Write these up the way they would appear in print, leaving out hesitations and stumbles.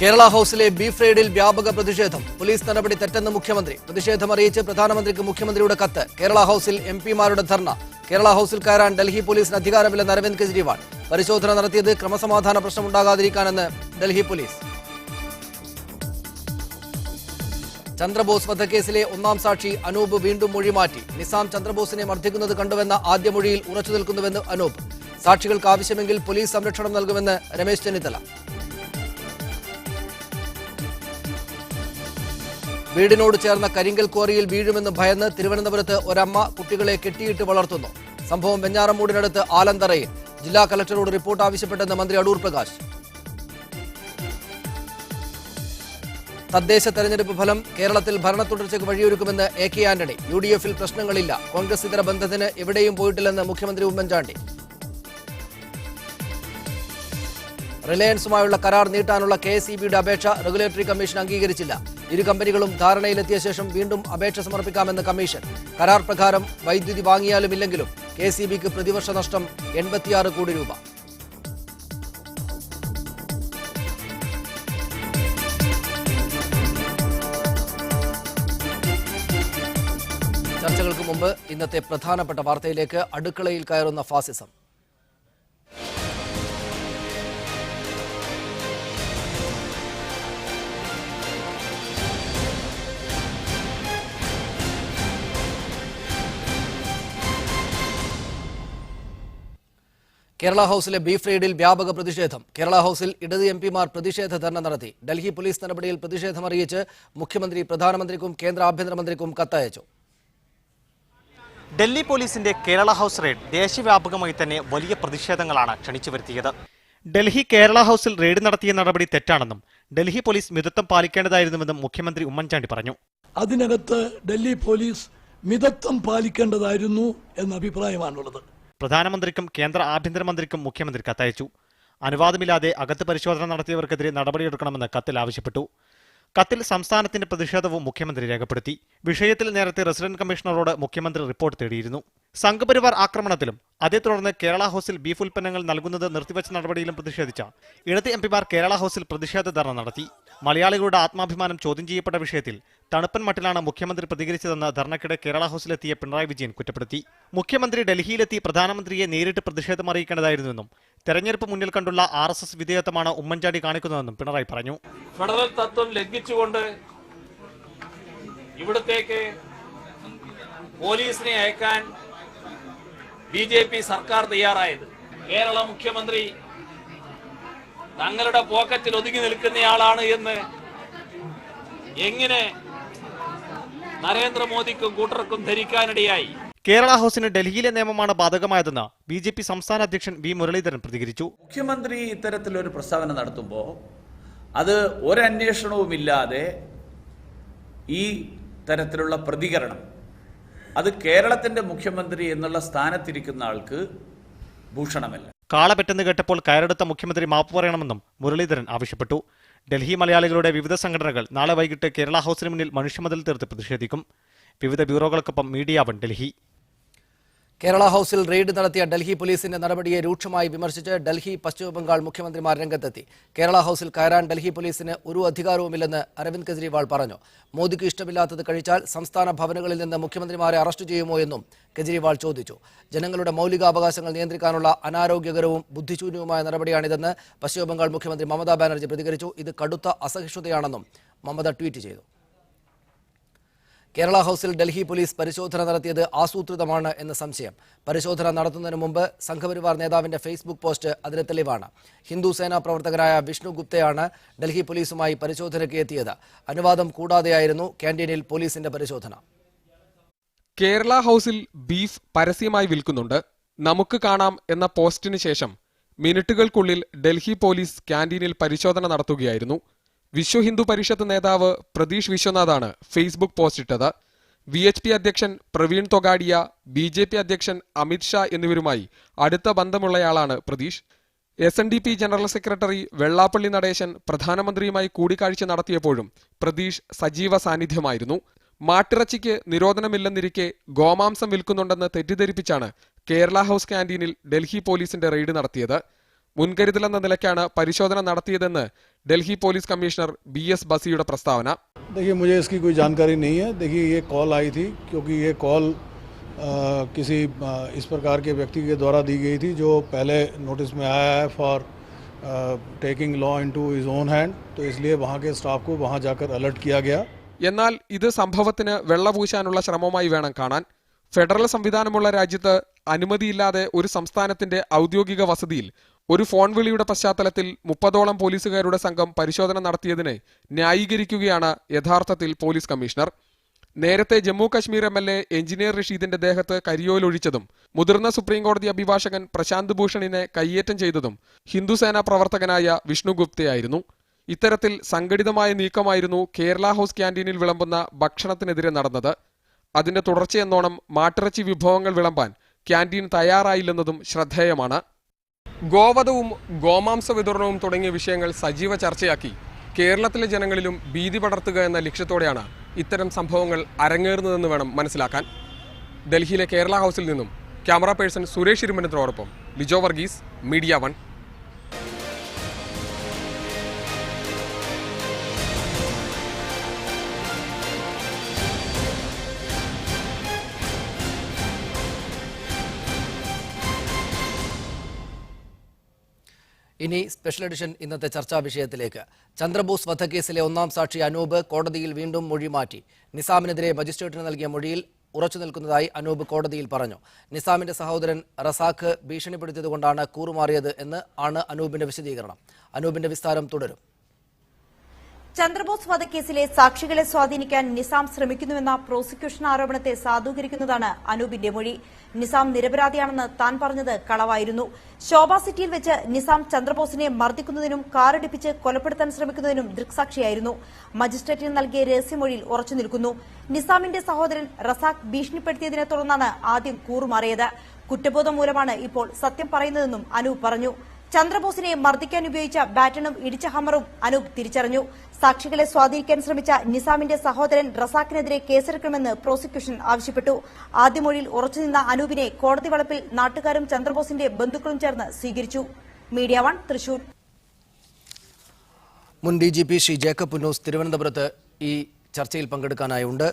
കേരള ഹൌസിലെ ബീഫ് റെയ്ഡിൽ വ്യാപക പ്രതിഷേധം. പോലീസ് നടപടി തെറ്റെന്ന് മുഖ്യമന്ത്രി. പ്രതിഷേധമറിയിച്ച് പ്രധാനമന്ത്രിക്ക് മുഖ്യമന്ത്രിയുടെ കത്ത്. കേരള ഹൌസിൽ എംപിമാരുടെ ധർണ. കേരള ഹൌസിൽ കയറാൻ ഡൽഹി പോലീസിന് അധികാരമില്ലെന്ന് അരവിന്ദ് കെജ്രിവാൾ. പരിശോധന നടത്തിയത് ക്രമസമാധാന പ്രശ്നമുണ്ടാകാതിരിക്കാനെന്ന് ഡൽഹി പോലീസ്. ചന്ദ്രബോസ് വധക്കേസിലെ ഒന്നാം സാക്ഷി അനൂപ് വീണ്ടും മൊഴി മാറ്റി. നിസാം ചന്ദ്രബോസിനെ മർദ്ദിക്കുന്നത് കണ്ടുവെന്ന ആദ്യ മൊഴിയിൽ ഉറച്ചു നിൽക്കുന്നുവെന്ന് അനൂപ്. സാക്ഷികൾക്ക് ആവശ്യമെങ്കിൽ പോലീസ് സംരക്ഷണം നൽകുമെന്ന് രമേശ് ചെന്നിത്തല. വീടിനോട് ചേർന്ന കരിങ്കൽ ക്വാറിയിൽ വീഴുമെന്ന് ഭയന്ന് തിരുവനന്തപുരത്ത് ഒരമ്മ കുട്ടികളെ കെട്ടിയിട്ട് വളർത്തുന്നു. സംഭവം വെഞ്ഞാറമൂടിനടുത്ത് ആലന്തറയിൽ. ജില്ലാ കലക്ടറോട് റിപ്പോർട്ട് ആവശ്യപ്പെട്ടെന്ന് മന്ത്രി അടൂർ പ്രകാശ്. തദ്ദേശ തെരഞ്ഞെടുപ്പ് ഫലം കേരളത്തിൽ ഭരണ തുടർച്ചയ്ക്ക് വഴിയൊരുക്കുമെന്ന് AK ആന്റണി. UDF-ൽ പ്രശ്നങ്ങളില്ല. കോൺഗ്രസ് ഇതര ബന്ധത്തിന് എവിടെയും പോയിട്ടില്ലെന്ന് മുഖ്യമന്ത്രി ഉമ്മൻചാണ്ടി. റിലയൻസുമായുള്ള കരാർ നീട്ടാനുള്ള KSEBയുടെ അപേക്ഷ റെഗുലേറ്ററി കമ്മീഷൻ അംഗീകരിച്ചില്ല. ഇരു കമ്പനികളും ധാരണയിലെത്തിയ ശേഷം വീണ്ടും അപേക്ഷ സമർപ്പിക്കാമെന്ന് കമ്മീഷൻ. കരാർ പ്രകാരം വൈദ്യുതി വാങ്ങിയാലും ഇല്ലെങ്കിലും KSEBക്ക് പ്രതിവർഷ നഷ്ടം 86 കോടി രൂപ. ചർച്ചകൾക്ക് മുമ്പ് ഇന്നത്തെ പ്രധാനപ്പെട്ട വാർത്തയിലേക്ക്. അടുക്കളയിൽ കയറുന്ന ഫാസിസം. കേരള ഹൌസിലെ ബീഫ് റെയ്ഡിൽ വ്യാപക പ്രതിഷേധം. കേരള ഹൌസിൽ ഇടത് MPമാർ പ്രതിഷേധ ധർണ നടത്തി. ഡൽഹി പോലീസ് നടപടിയിൽ പ്രതിഷേധമറിയിച്ച് മുഖ്യമന്ത്രി പ്രധാനമന്ത്രിക്കും കേന്ദ്ര ആഭ്യന്തരമന്ത്രിക്കും കത്തയച്ചു. ഡൽഹി പോലീസിന്റെ കേരള ഹൌസ് റെയ്ഡ് ദേശവ്യാപകമായി തന്നെ വലിയ പ്രതിഷേധങ്ങളാണ് ക്ഷണിച്ചു വരുത്തിയത്. ഡൽഹി കേരള ഹൌസിൽ റെയ്ഡ് നടത്തിയ നടപടി തെറ്റാണെന്നും ഡൽഹി പോലീസ് മിതത്വം പാലിക്കേണ്ടതായിരുന്നുവെന്നും മുഖ്യമന്ത്രി ഉമ്മൻചാണ്ടി പറഞ്ഞു. അതിനകത്ത് ഡൽഹി പോലീസ് മിതത്വം പാലിക്കേണ്ടതായിരുന്നു എന്ന അഭിപ്രായമാണുള്ളത്. പ്രധാനമന്ത്രിക്കും കേന്ദ്ര ആഭ്യന്തരമന്ത്രിക്കും മുഖ്യമന്ത്രി കത്തയച്ചു. അനുവാദമില്ലാതെ അകത്ത് പരിശോധന നടത്തിയവർക്കെതിരെ നടപടിയെടുക്കണമെന്ന് കത്തിൽ ആവശ്യപ്പെട്ടു. കത്തിൽ സംസ്ഥാനത്തിന്റെ പ്രതിഷേധവും മുഖ്യമന്ത്രി രേഖപ്പെടുത്തി. വിഷയത്തിൽ നേരത്തെ റെസിഡന്റ് കമ്മീഷണറോട് മുഖ്യമന്ത്രി റിപ്പോർട്ട് തേടിയിരുന്നു. സംഘപരിവാർ ആക്രമണത്തിലും അതേ തുടർന്ന് കേരള ഹൌസിൽ ബീഫ് ഉൽപ്പന്നങ്ങൾ നൽകുന്നത് നിർത്തിവച്ച നടപടിയിലും പ്രതിഷേധിച്ച ഇടത് MPമാർ കേരള ഹൌസിൽ പ്രതിഷേധ ധർണ നടത്തി. മലയാളികളുടെ ആത്മാഭിമാനം ചോദ്യം ചെയ്യപ്പെട്ട വിഷയത്തിൽ തണുപ്പൻ മട്ടിലാണ് മുഖ്യമന്ത്രി പ്രതികരിച്ചതെന്ന് ധർണയ്ക്കിടെ കേരള ഹൌസിലെത്തിയ പിണറായി വിജയൻ കുറ്റപ്പെടുത്തി. മുഖ്യമന്ത്രി ഡൽഹിയിലെത്തി പ്രധാനമന്ത്രിയെ നേരിട്ട് പ്രതിഷേധം അറിയിക്കേണ്ടതായിരുന്നുവെന്നും തെരഞ്ഞെടുപ്പ് മുന്നിൽ കണ്ടുള്ള RSS വിധേയത്വമാണ് ഉമ്മൻചാണ്ടി കാണിക്കുന്നതെന്നും പിണറായി പറഞ്ഞു. ഫെഡറൽ തത്വം ലംഘിച്ചുകൊണ്ട് ഇവിടത്തേക്ക് പോലീസിനെ അയക്കാൻ BJP സർക്കാർ തയ്യാറായത് കേരള മുഖ്യമന്ത്രി തങ്ങളുടെ പോക്കറ്റിൽ ഒതുങ്ങി നിൽക്കുന്നയാളാണ് എന്ന് എങ്ങനെ നരേന്ദ്രമോദിക്കും കൂട്ടർക്കും ധരിക്കാനിടയായി. കേരള ഹൌസിന് ഡൽഹിയിലെ നിയമമാണ് ബാധകമായതെന്ന് BJP സംസ്ഥാന അധ്യക്ഷൻ V മുരളീധരൻ പ്രതികരിച്ചു. മുഖ്യമന്ത്രി ഇത്തരത്തിലൊരു പ്രസ്താവന നടത്തുമ്പോൾ അത് ഒരന്വേഷണവുമില്ലാതെ ഈ തരത്തിലുള്ള പ്രതികരണം അത് കേരളത്തിന്റെ മുഖ്യമന്ത്രി എന്നുള്ള സ്ഥാനത്തിരിക്കുന്ന ആൾക്ക് ഭൂഷണമല്ല. കാളപെട്ടെന്ന് കേട്ടപ്പോൾ കയറെടുത്ത മുഖ്യമന്ത്രി മാപ്പ് പറയണമെന്നും മുരളീധരൻ ആവശ്യപ്പെട്ടു. ഡൽഹി മലയാളികളുടെ വിവിധ സംഘടനകൾ നാളെ വൈകിട്ട് കേരള ഹൌസിന് മുന്നിൽ മനുഷ്യമതിൽ തീർത്ത് പ്രതിഷേധിക്കും. വിവിധ ബ്യൂറോകൾക്കൊപ്പം മീഡിയ വൺ ഡൽഹി. കേരള ഹൌസിൽ റെയ്ഡ് നടത്തിയ ഡൽഹി പോലീസിന്റെ നടപടിയെ രൂക്ഷമായി വിമർശിച്ച് ഡൽഹി, പശ്ചിമബംഗാൾ മുഖ്യമന്ത്രിമാർ രംഗത്തെത്തി. കേരള ഹൌസിൽ കയറാൻ ഡൽഹി പോലീസിന് ഒരു അധികാരവുമില്ലെന്ന് അരവിന്ദ് കെജ്രിവാൾ പറഞ്ഞു. മോദിക്ക് ഇഷ്ടമില്ലാത്തത് കഴിച്ചാൽ സംസ്ഥാന ഭവനുകളിൽ നിന്ന് മുഖ്യമന്ത്രിമാരെ അറസ്റ്റ് ചെയ്യുമോ എന്നും കെജ്രിവാൾ ചോദിച്ചു. ജനങ്ങളുടെ മൗലികാവകാശങ്ങൾ നിയന്ത്രിക്കാനുള്ള അനാരോഗ്യകരവും ബുദ്ധിശൂന്യവുമായ നടപടിയാണിതെന്ന് പശ്ചിമബംഗാൾ മുഖ്യമന്ത്രി മമതാ ബാനർജി പ്രതികരിച്ചു. ഇത് കടുത്ത അസഹിഷ്ണുതയാണെന്നും മമത ട്വീറ്റ് ചെയ്തു. കേരള ഹൌസിൽ ഡൽഹി പോലീസ് പരിശോധന നടത്തിയത് ആസൂത്രിതമാണ് എന്ന് സംശയം. പരിശോധന നടത്തുന്നതിന് മുമ്പ് സംഘപരിവാർ നേതാവിന്റെ ഫേസ്ബുക്ക് പോസ്റ്റ് അതിന് തെളിവാണ്. ഹിന്ദു സേനാ പ്രവർത്തകനായ വിഷ്ണു ഗുപ്തയാണ് ഡൽഹി പോലീസുമായി പരിശോധനയ്ക്ക് എത്തിയത്. അനുവാദം കൂടാതെയായിരുന്നു ക്യാന്റീനിൽ പോലീസിന്റെ പരിശോധന. കേരള ഹൌസിൽ ബീഫ് പരസ്യമായി വിൽക്കുന്നുണ്ട്, നമുക്ക് കാണാം എന്ന പോസ്റ്റിന് ശേഷം മിനിറ്റുകൾക്കുള്ളിൽ ഡൽഹി പോലീസ് ക്യാന്റീനിൽ പരിശോധന നടത്തുകയായിരുന്നു. വിശ്വ ഹിന്ദു പരിഷത്ത് നേതാവ് പ്രതീഷ് വിശ്വനാഥാണ് ഫേസ്ബുക്ക് പോസ്റ്റ് ഇട്ടത്. VHP അധ്യക്ഷൻ പ്രവീൺ തൊഗാഡിയ, BJP അധ്യക്ഷൻ അമിത് ഷാ എന്നിവരുമായി അടുത്ത ബന്ധമുള്ളയാളാണ് Pratheesh. SNDP general secretary Vellappally Natesan പ്രധാനമന്ത്രിയുമായി കൂടിക്കാഴ്ച നടത്തിയപ്പോഴും പ്രതീഷ് സജീവ സാന്നിധ്യമായിരുന്നു. മാട്ടിറച്ചിക്ക് നിരോധനമില്ലെന്നിരിക്കെ ഗോമാംസം വിൽക്കുന്നുണ്ടെന്ന് തെറ്റിദ്ധരിപ്പിച്ചാണ് കേരള ഹൌസ് ക്യാന്റീനിൽ ഡൽഹി പോലീസിന്റെ റെയ്ഡ് നടത്തിയത്. മുൻകരുതലെന്ന നിലയ്ക്കാണ് പരിശോധന നടത്തിയതെന്ന് ഡൽഹി പോലീസ് കമ്മീഷണർ BS ബസിയുടെ പ്രസ്താവന. देखिए मुझे इसकी कोई जानकारी नहीं है. देखिए ये कॉल आई थी क्योंकि ये कॉल किसी इस प्रकार के व्यक्ति के द्वारा दी गई थी जो पहले नोटिस में आया है for taking law into his own hand. तो इसलिए वहाँ के स्टाफ को वहाँ जाकर अलर्ट किया गया. എന്നാൽ ഇത് സംഭവത്തിന് വെള്ളപൂശാനുള്ള ശ്രമമായി വേണം കാണാൻ. ഫെഡറൽ സംവിധാനമുള്ള രാജ്യത്ത് അനുമതിയില്ലാതെ ഒരു സംസ്ഥാനത്തിന്റെ ഔദ്യോഗിക വസതിയിൽ ഒരു ഫോൺ വിളിയുടെ പശ്ചാത്തലത്തിൽ 30ഓളം പോലീസുകാരുടെ സംഘം പരിശോധന നടത്തിയതിനെ ന്യായീകരിക്കുകയാണ് യഥാർത്ഥത്തിൽ പോലീസ് കമ്മീഷണർ. നേരത്തെ ജമ്മു കശ്മീർ MLA എഞ്ചിനീയർ റഷീദിന്റെ ദേഹത്ത് കരിയോലൊഴിച്ചതും മുതിർന്ന സുപ്രീം കോടതി അഭിഭാഷകൻ പ്രശാന്ത് ഭൂഷണിനെ കയ്യേറ്റം ചെയ്തതും ഹിന്ദുസേന പ്രവർത്തകനായ വിഷ്ണു ഗുപ്തയായിരുന്നു. ഇത്തരത്തിൽ സംഘടിതമായ നീക്കമായിരുന്നു കേരള ഹൗസ് ക്യാന്റീനിൽ വിളമ്പുന്ന ഭക്ഷണത്തിനെതിരെ നടന്നത്. അതിന്റെ തുടർച്ചയെന്നോണം മാട്ടിറച്ചി വിഭവങ്ങൾ വിളമ്പാൻ ക്യാന്റീൻ തയ്യാറായില്ലെന്നതും ശ്രദ്ധേയമാണ്. ഗോവധവും ഗോമാംസ വിതരണവും തുടങ്ങിയ വിഷയങ്ങൾ സജീവ ചർച്ചയാക്കി കേരളത്തിലെ ജനങ്ങളിലും ഭീതി പടർത്തുക എന്ന ലക്ഷ്യത്തോടെയാണ് ഇത്തരം സംഭവങ്ങൾ അരങ്ങേറുന്നതെന്ന് വേണം മനസ്സിലാക്കാൻ. ഡൽഹിയിലെ കേരള ഹൗസിൽ നിന്നും ക്യാമറ പേഴ്സൺ സുരേഷ് ഇരുമനത്തോടൊപ്പം ലിജോ വർഗീസ്, മീഡിയ 1. ഇനി സ്പെഷ്യൽ എഡിഷൻ ഇന്നത്തെ ചർച്ചാ വിഷയത്തിലേക്ക്. ചന്ദ്രബോസ് വധക്കേസിലെ ഒന്നാം സാക്ഷി അനൂപ് കോടതിയിൽ വീണ്ടും മൊഴി മാറ്റി. നിസാമിനെതിരെ മജിസ്ട്രേറ്റിന് നൽകിയ മൊഴിയിൽ ഉറച്ചു നിൽക്കുന്നതായി അനൂപ് കോടതിയിൽ പറഞ്ഞു. നിസാമിന്റെ സഹോദരൻ റസാഖ് ഭീഷണിപ്പെടുത്തിയതുകൊണ്ടാണ് കൂറുമാറിയത് എന്ന് ആണ് അനൂപിന്റെ വിശദീകരണം. അനൂപിന്റെ വിസ്താരം തുടരും. ചന്ദ്രബോസ് വധക്കേസിലെ സാക്ഷികളെ സ്വാധീനിക്കാൻ നിസാം ശ്രമിക്കുന്നുവെന്ന പ്രോസിക്യൂഷൻ ആരോപണത്തെ സാധൂകരിക്കുന്നതാണ് അനൂപിന്റെ മൊഴി. നിസാം നിരപരാധിയാണെന്ന് താൻ പറഞ്ഞത് കളവായിരുന്നു. ശോഭ സിറ്റിയിൽ വെച്ച് നിസാം ചന്ദ്രബോസിനെ മർദ്ദിക്കുന്നതിനും കാറിടിപ്പിച്ച് കൊലപ്പെടുത്താൻ ശ്രമിക്കുന്നതിനും ദൃക്സാക്ഷിയായിരുന്നു. മജിസ്ട്രേറ്റിന് നൽകിയ രഹസ്യമൊഴിയിൽ ഉറച്ചു നിൽക്കുന്നു. നിസാമിന്റെ സഹോദരൻ റസാഖ് ഭീഷണിപ്പെടുത്തിയതിനെ തുടർന്നാണ് ആദ്യം കൂറുമാറിയത്. കുറ്റബോധം മൂലമാണ് ഇപ്പോൾ സത്യം പറയുന്നതെന്നും അനൂപ് പറഞ്ഞു. ചന്ദ്രബോസിനെ മർദ്ദിക്കാൻ ഉപയോഗിച്ച ബാറ്റണും ഇടിച്ച ഹമ്മറും അനൂപ് തിരിച്ചറിഞ്ഞു. സാക്ഷികളെ സ്വാധീനിക്കാൻ ശ്രമിച്ച നിസാമിന്റെ സഹോദരൻ റസാഖിനെതിരെ കേസെടുക്കണമെന്ന് പ്രോസിക്യൂഷൻ ആവശ്യപ്പെട്ടു. ആദ്യ മൊഴിയിൽ ഉറച്ചുനിന്ന അനൂപിനെ കോടതി വളപ്പിൽ നാട്ടുകാരും ചന്ദ്രബോസിന്റെ ബന്ധുക്കളും ചേർന്ന് സ്വീകരിച്ചു. മീഡിയ 1 തൃശൂർ. മുൻ DGP ശ്രീ ജേക്കബ് പുന്നൂസ് തിരുവനന്തപുരത്ത് ഈ ചർച്ചയിൽ പങ്കെടുക്കാനായുണ്ട്.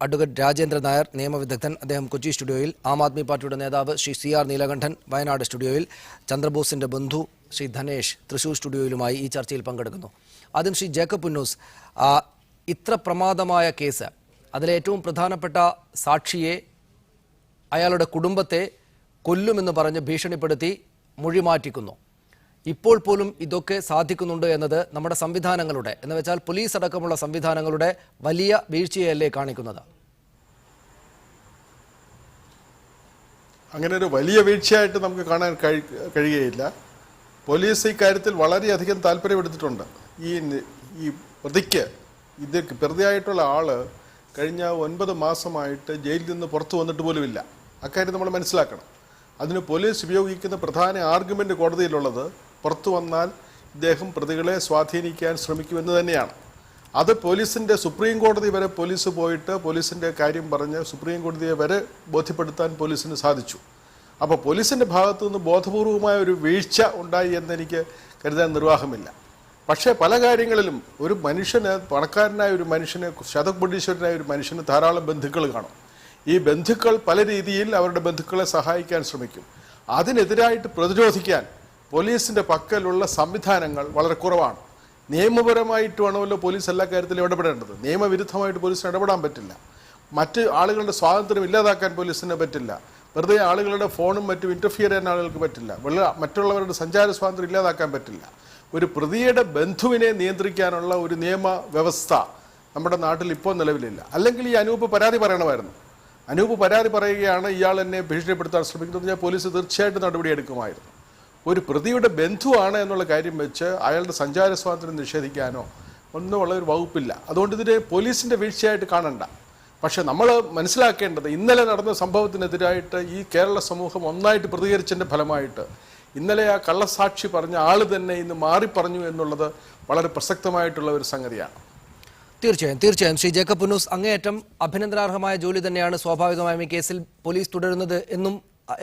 അഡ്വക്കേറ്റ് രാജേന്ദ്രൻ നായർ നിയമവിദഗ്ധൻ, അദ്ദേഹം കൊച്ചി സ്റ്റുഡിയോയിൽ. ആം ആദ്മി പാർട്ടിയുടെ നേതാവ് ശ്രീ CR നീലകണ്ഠൻ വയനാട് സ്റ്റുഡിയോയിൽ. ചന്ദ്രബോസിന്റെ ബന്ധു ശ്രീ ധനേഷ് തൃശൂർ സ്റ്റുഡിയോയിലുമായി ഈ ചർച്ചയിൽ പങ്കെടുക്കുന്നു. ആദ്യം ശ്രീ ജേക്കബ് പുന്നൂസ്, ഇത്ര പ്രമാദമായ കേസ്, അതിലെ ഏറ്റവും പ്രധാനപ്പെട്ട സാക്ഷിയെ, അയാളുടെ കുടുംബത്തെ കൊല്ലുമെന്ന് പറഞ്ഞ് ഭീഷണിപ്പെടുത്തി മൊഴി മാറ്റിക്കുന്നു. ഇപ്പോൾ പോലും ഇതൊക്കെ സാധിക്കുന്നുണ്ട് എന്നത് നമ്മുടെ സംവിധാനങ്ങളുടെ, എന്ന് വെച്ചാൽ പോലീസ് അടക്കമുള്ള സംവിധാനങ്ങളുടെ വലിയ വീഴ്ചയല്ലേ കാണിക്കുന്നത്? അങ്ങനെ ഒരു വലിയ വീഴ്ചയായിട്ട് നമുക്ക് കാണാൻ കഴിയുകയില്ല. പോലീസ് ഇക്കാര്യത്തിൽ വളരെയധികം താല്പര്യമെടുത്തിട്ടുണ്ട്. ഈ പ്രതിയായിട്ടുള്ള ആള് കഴിഞ്ഞ 9 മാസമായിട്ട് ജയിലിൽ നിന്ന് പുറത്തു വന്നിട്ട് പോലുമില്ല. അക്കാര്യം നമ്മൾ മനസ്സിലാക്കണം. അതിന് പോലീസ് ഉപയോഗിക്കുന്ന പ്രധാന ആർഗ്യുമെന്റ് കോടതിയിലുള്ളത് പുറത്തു വന്നാൽ ഇദ്ദേഹം പ്രതികളെ സ്വാധീനിക്കാൻ ശ്രമിക്കുമെന്ന് തന്നെയാണ്. അത് പോലീസിന്റെ സുപ്രീം കോടതി വരെ പോലീസ് പോയിട്ട് പോലീസിന്റെ കാര്യം പറഞ്ഞ് സുപ്രീം കോടതിയെ വരെ ബോധ്യപ്പെടുത്താൻ പോലീസിന് സാധിച്ചു. അപ്പോൾ പോലീസിന്റെ ഭാഗത്തു നിന്ന് ബോധപൂർവമായ ഒരു വീഴ്ച ഉണ്ടായി എന്നെനിക്ക് കരുതാൻ നിർവാഹമില്ല. പക്ഷേ പല കാര്യങ്ങളിലും ഒരു മനുഷ്യന്, പണക്കാരനായ ഒരു മനുഷ്യന്, ശതകോടീശ്വരനായ ഒരു മനുഷ്യന് ധാരാളം ബന്ധുക്കൾ കാണും. ഈ ബന്ധുക്കൾ പല രീതിയിൽ അവരുടെ ബന്ധുക്കളെ സഹായിക്കാൻ ശ്രമിക്കും. അതിനെതിരായിട്ട് പ്രതിരോധിക്കാൻ പോലീസിന്റെ പക്കലുള്ള സംവിധാനങ്ങൾ വളരെ കുറവാണ്. നിയമപരമായിട്ട് വേണമല്ലോ പോലീസ് എല്ലാ കാര്യത്തിലും ഇടപെടേണ്ടത്. നിയമവിരുദ്ധമായിട്ട് പോലീസിന് ഇടപെടാൻ പറ്റില്ല. മറ്റ് ആളുകളുടെ സ്വാതന്ത്ര്യം ഇല്ലാതാക്കാൻ പോലീസിന് പറ്റില്ല. വെറുതെ ആളുകളുടെ ഫോണും മറ്റും ഇന്റർഫിയർ ചെയ്യാൻ ആളുകൾക്ക് പറ്റില്ല. മറ്റുള്ളവരുടെ സഞ്ചാര സ്വാതന്ത്ര്യം ഇല്ലാതാക്കാൻ പറ്റില്ല. ഒരു പ്രതിയുടെ ബന്ധുവിനെ നിയന്ത്രിക്കാനുള്ള ഒരു നിയമ വ്യവസ്ഥ നമ്മുടെ നാട്ടിൽ ഇപ്പോൾ നിലവിലില്ല. അല്ലെങ്കിൽ ഈ അനൂപ് പരാതി പറയണമായിരുന്നു. അനൂപ് പരാതി പറയുകയാണ് ഇയാൾ എന്നെ ഭീഷണിപ്പെടുത്താൻ ശ്രമിക്കുന്നത്, ഞാൻ പോലീസ് തീർച്ചയായിട്ടും നടപടിയെടുക്കുമായിരുന്നു. ഒരു പ്രതിയുടെ ബന്ധുവാണ് എന്നുള്ള കാര്യം വെച്ച് അയാളുടെ സഞ്ചാര സ്വാതന്ത്ര്യം നിഷേധിക്കാനോ ഒന്നും ഉള്ള ഒരു വകുപ്പില്ല. അതുകൊണ്ട് ഇതിനെ പോലീസിന്റെ വീഴ്ചയായിട്ട് കാണണ്ട. പക്ഷെ നമ്മൾ മനസ്സിലാക്കേണ്ടത്, ഇന്നലെ നടന്ന സംഭവത്തിനെതിരായിട്ട് ഈ കേരള സമൂഹം ഒന്നായിട്ട് പ്രതികരിച്ചതിന്റെ ഫലമായിട്ട് ഇന്നലെ ആ കള്ളസാക്ഷി പറഞ്ഞ ആള് തന്നെ ഇന്ന് മാറി പറഞ്ഞു എന്നുള്ളത് വളരെ പ്രസക്തമായിട്ടുള്ള ഒരു സംഗതിയാണ്. തീർച്ചയായും ശ്രീ ജേക്കബ് പുന്നൂസ്, അങ്ങേയറ്റം അഭിനന്ദനാർഹമായ ജോലി തന്നെയാണ് സ്വാഭാവികമായും ഈ കേസിൽ പോലീസ് തുടരുന്നത് എന്നും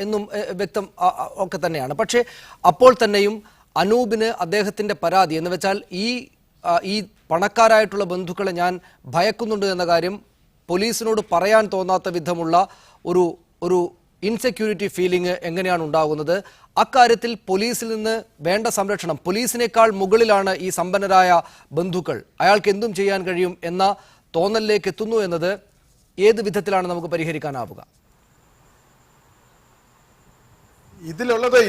എന്നും വ്യക്തം ഒക്കെ തന്നെയാണ്. പക്ഷേ അപ്പോൾ തന്നെയും അനൂപിന് അദ്ദേഹത്തിൻ്റെ പരാതി എന്ന് വെച്ചാൽ ഈ പണക്കാരായിട്ടുള്ള ബന്ധുക്കളെ ഞാൻ ഭയക്കുന്നുണ്ട് എന്ന കാര്യം പോലീസിനോട് പറയാൻ തോന്നാത്ത വിധമുള്ള ഒരു ഇൻസെക്യൂരിറ്റി ഫീലിംഗ് എങ്ങനെയാണ് ഉണ്ടാകുന്നത്? അക്കാര്യത്തിൽ പോലീസിൽ നിന്ന് വേണ്ട സംരക്ഷണം, പോലീസിനേക്കാൾ മുകളിലാണ് ഈ സമ്പന്നരായ ബന്ധുക്കൾ, അയാൾക്ക് എന്തും ചെയ്യാൻ കഴിയും എന്ന തോന്നലിലേക്ക് എത്തുന്നു എന്നത് ഏത് വിധത്തിലാണ് നമുക്ക് പരിഹരിക്കാനാവുക?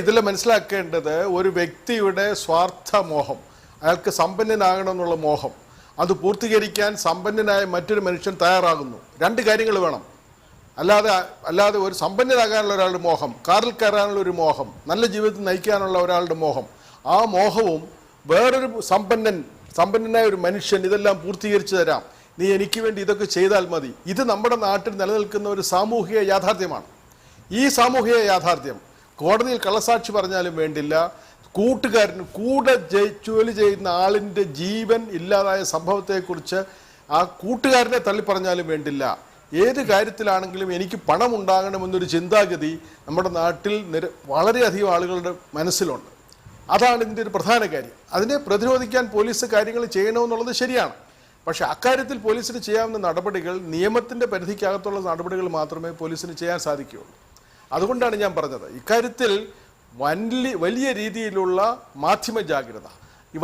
ഇതിൽ മനസ്സിലാക്കേണ്ടത് ഒരു വ്യക്തിയുടെ സ്വാർത്ഥ മോഹം, അയാൾക്ക് സമ്പന്നനാകണമെന്നുള്ള മോഹം, അത് പൂർത്തീകരിക്കാൻ സമ്പന്നനായ മറ്റൊരു മനുഷ്യൻ തയ്യാറാകുന്നു. രണ്ട് കാര്യങ്ങൾ വേണം. അല്ലാതെ ഒരു സമ്പന്നനാകാനുള്ള ഒരാളുടെ മോഹം, കാറിൽ കയറാനുള്ള ഒരു മോഹം, നല്ല ജീവിതത്തിൽ നയിക്കാനുള്ള ഒരാളുടെ മോഹം, ആ മോഹവും വേറൊരു സമ്പന്നനായ ഒരു മനുഷ്യൻ ഇതെല്ലാം പൂർത്തീകരിച്ചു തരാം, നീ എനിക്ക് വേണ്ടി ഇതൊക്കെ ചെയ്താൽ മതി, ഇത് നമ്മുടെ നാട്ടിൽ നിലനിൽക്കുന്ന ഒരു സാമൂഹിക യാഥാർത്ഥ്യമാണ്. ഈ സാമൂഹിക യാഥാർത്ഥ്യം കോടതിയിൽ കള്ളസാക്ഷി പറഞ്ഞാലും വേണ്ടില്ല, കൂട്ടുകാരന് കൂടെ ജോലി ചെയ്യുന്ന ആളിൻ്റെ ജീവൻ ഇല്ലാതായ സംഭവത്തെക്കുറിച്ച് ആ കൂട്ടുകാരനെ തള്ളിപ്പറഞ്ഞാലും വേണ്ടില്ല. ഏത് കാര്യത്തിലാണെങ്കിലും എനിക്ക് പണം ഉണ്ടാകണമെന്നൊരു ചിന്താഗതി നമ്മുടെ നാട്ടിൽ വളരെയധികം ആളുകളുടെ മനസ്സിലുണ്ട്. അതാണ് ഇതിൻ്റെ ഒരു പ്രധാന കാര്യം. അതിനെ പ്രതിരോധിക്കാൻ പോലീസ് കാര്യങ്ങൾ ചെയ്യണമെന്നുള്ളത് ശരിയാണ്. പക്ഷേ അക്കാര്യത്തിൽ പോലീസിന് ചെയ്യാവുന്ന നടപടികൾ നിയമത്തിൻ്റെ പരിധിക്കകത്തുള്ള നടപടികൾ മാത്രമേ പോലീസിന് ചെയ്യാൻ സാധിക്കുകയുള്ളൂ. അതുകൊണ്ടാണ് ഞാൻ പറഞ്ഞത്, ഇക്കാര്യത്തിൽ വലിയ രീതിയിലുള്ള മാധ്യമ ജാഗ്രത,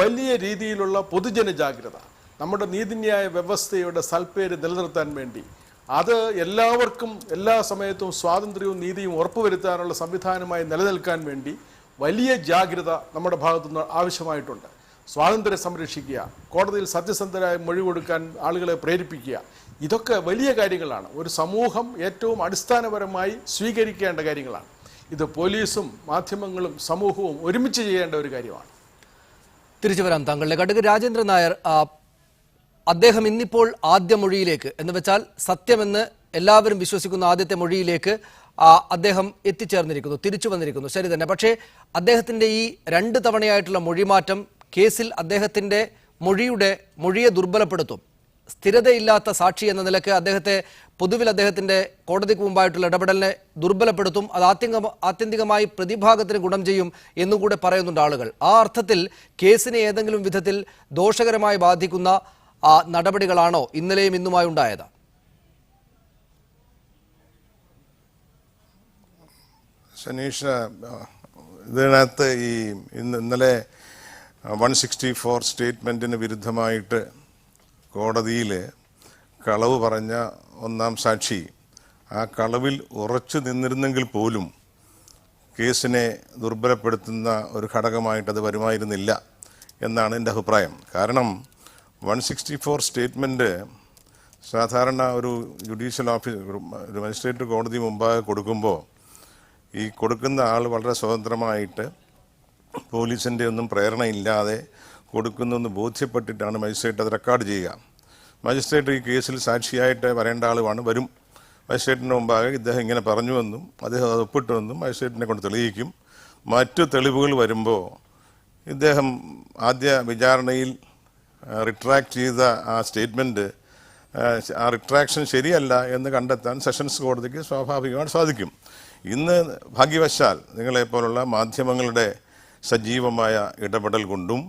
വലിയ രീതിയിലുള്ള പൊതുജന ജാഗ്രത, നമ്മുടെ നീതിന്യായ വ്യവസ്ഥയുടെ സൽപ്പേര് നിലനിർത്താൻ വേണ്ടി, അത് എല്ലാവർക്കും എല്ലാ സമയത്തും സ്വാതന്ത്ര്യവും നീതിയും ഉറപ്പുവരുത്താനുള്ള സംവിധാനമായി നിലനിൽക്കാൻ വേണ്ടി വലിയ ജാഗ്രത നമ്മുടെ ഭാഗത്തുനിന്ന് ആവശ്യമായിട്ടുണ്ട്. സ്വാതന്ത്ര്യം സംരക്ഷിക്കുക, കോടതിയിൽ സത്യസന്ധരായ മൊഴി കൊടുക്കാൻ ആളുകളെ പ്രേരിപ്പിക്കുക, ഇതൊക്കെ വലിയ കാര്യങ്ങളാണ്. ഒരു സമൂഹം ഏറ്റവും അടിസ്ഥാനപരമായി സ്വീകരിക്കേണ്ട കാര്യങ്ങളാണ്. ഇത് പോലീസും മാധ്യമങ്ങളും സമൂഹവും ഒരുമിച്ച് ചെയ്യേണ്ട ഒരു കാര്യമാണ്. തിരിച്ചു വരാം താങ്കളിലേക്ക്. അഡ്വക്കേറ്റ് രാജേന്ദ്രൻ നായർ, അദ്ദേഹം ഇന്നിപ്പോൾ ആദ്യ മൊഴിയിലേക്ക് എന്ന് വെച്ചാൽ സത്യമെന്ന് എല്ലാവരും വിശ്വസിക്കുന്ന ആദ്യത്തെ മൊഴിയിലേക്ക് അദ്ദേഹം എത്തിച്ചേർന്നിരിക്കുന്നു, തിരിച്ചു വന്നിരിക്കുന്നു, ശരി തന്നെ. പക്ഷേ അദ്ദേഹത്തിൻ്റെ ഈ 2 തവണയായിട്ടുള്ള മൊഴിമാറ്റം കേസിൽ അദ്ദേഹത്തിൻ്റെ മൊഴിയെ ദുർബലപ്പെടുത്തും. സ്ഥിരതയില്ലാത്ത സാക്ഷി എന്ന നിലക്ക് പൊതുവിൽ അദ്ദേഹത്തിൻ്റെ കോടതിക്ക് മുമ്പായിട്ടുള്ള ഇടപെടലിനെ ദുർബലപ്പെടുത്തും. അത് ആത്യന്തികമായി പ്രതിഭാഗത്തിന് ഗുണം ചെയ്യും എന്നുകൂടെ പറയുന്നുണ്ട് ആളുകൾ. ആ അർത്ഥത്തിൽ കേസിനെ ഏതെങ്കിലും വിധത്തിൽ ദോഷകരമായി ബാധിക്കുന്ന നടപടികളാണോ ഇന്നലെയും ഇന്നുമായി ഉണ്ടായത്? സനീഷ, ഇതിനകത്ത് ഇന്നലെ 164 സ്റ്റേറ്റ്മെൻറ്റിന് വിരുദ്ധമായിട്ട് കോടതിയിൽ കളവ് പറഞ്ഞ ഒന്നാം സാക്ഷി ആ കളവിൽ ഉറച്ചു നിന്നിരുന്നെങ്കിൽ പോലും കേസിനെ ദുർബലപ്പെടുത്തുന്ന ഒരു ഘടകമായിട്ട് അത് വരുമായിരുന്നില്ല എന്നാണ് എൻ്റെ അഭിപ്രായം. കാരണം 164 സ്റ്റേറ്റ്മെൻറ്റ് സാധാരണ ഒരു ജുഡീഷ്യൽ ഒരു മജിസ്ട്രേറ്റ് കോടതി മുമ്പാകെ കൊടുക്കുമ്പോൾ ഈ കൊടുക്കുന്ന ആൾ വളരെ സ്വതന്ത്രമായിട്ട് പോലീസിൻ്റെ ഒന്നും പ്രേരണയില്ലാതെ കൊടുക്കുന്നെന്ന് ബോധ്യപ്പെട്ടിട്ടാണ് മജിസ്ട്രേറ്റ് അത് റെക്കോർഡ് ചെയ്യുക. മജിസ്ട്രേറ്റ് ഈ കേസിൽ സാക്ഷിയായിട്ട് വരേണ്ട ആളുമാണ്, വരും. മജിസ്ട്രേറ്റിൻ്റെ മുമ്പാകെ ഇദ്ദേഹം ഇങ്ങനെ പറഞ്ഞുവെന്നും അദ്ദേഹം അത് ഒപ്പിട്ടുവെന്നും മജിസ്ട്രേറ്റിനെ കൊണ്ട് തെളിയിക്കും. മറ്റു തെളിവുകൾ വരുമ്പോൾ ഇദ്ദേഹം ആദ്യ വിചാരണയിൽ റിട്രാക്ട് ചെയ്ത ആ സ്റ്റേറ്റ്മെൻറ്റ്, ആ റിട്രാക്ഷൻ ശരിയല്ല എന്ന് കണ്ടെത്താൻ സെഷൻസ് കോടതിക്ക് സ്വാഭാവികമായിട്ട് സാധിക്കും. ഇന്ന് ഭാഗ്യവശാൽ നിങ്ങളെപ്പോലുള്ള മാധ്യമങ്ങളുടെ സജീവമായ ഇടപെടൽ കൊണ്ടും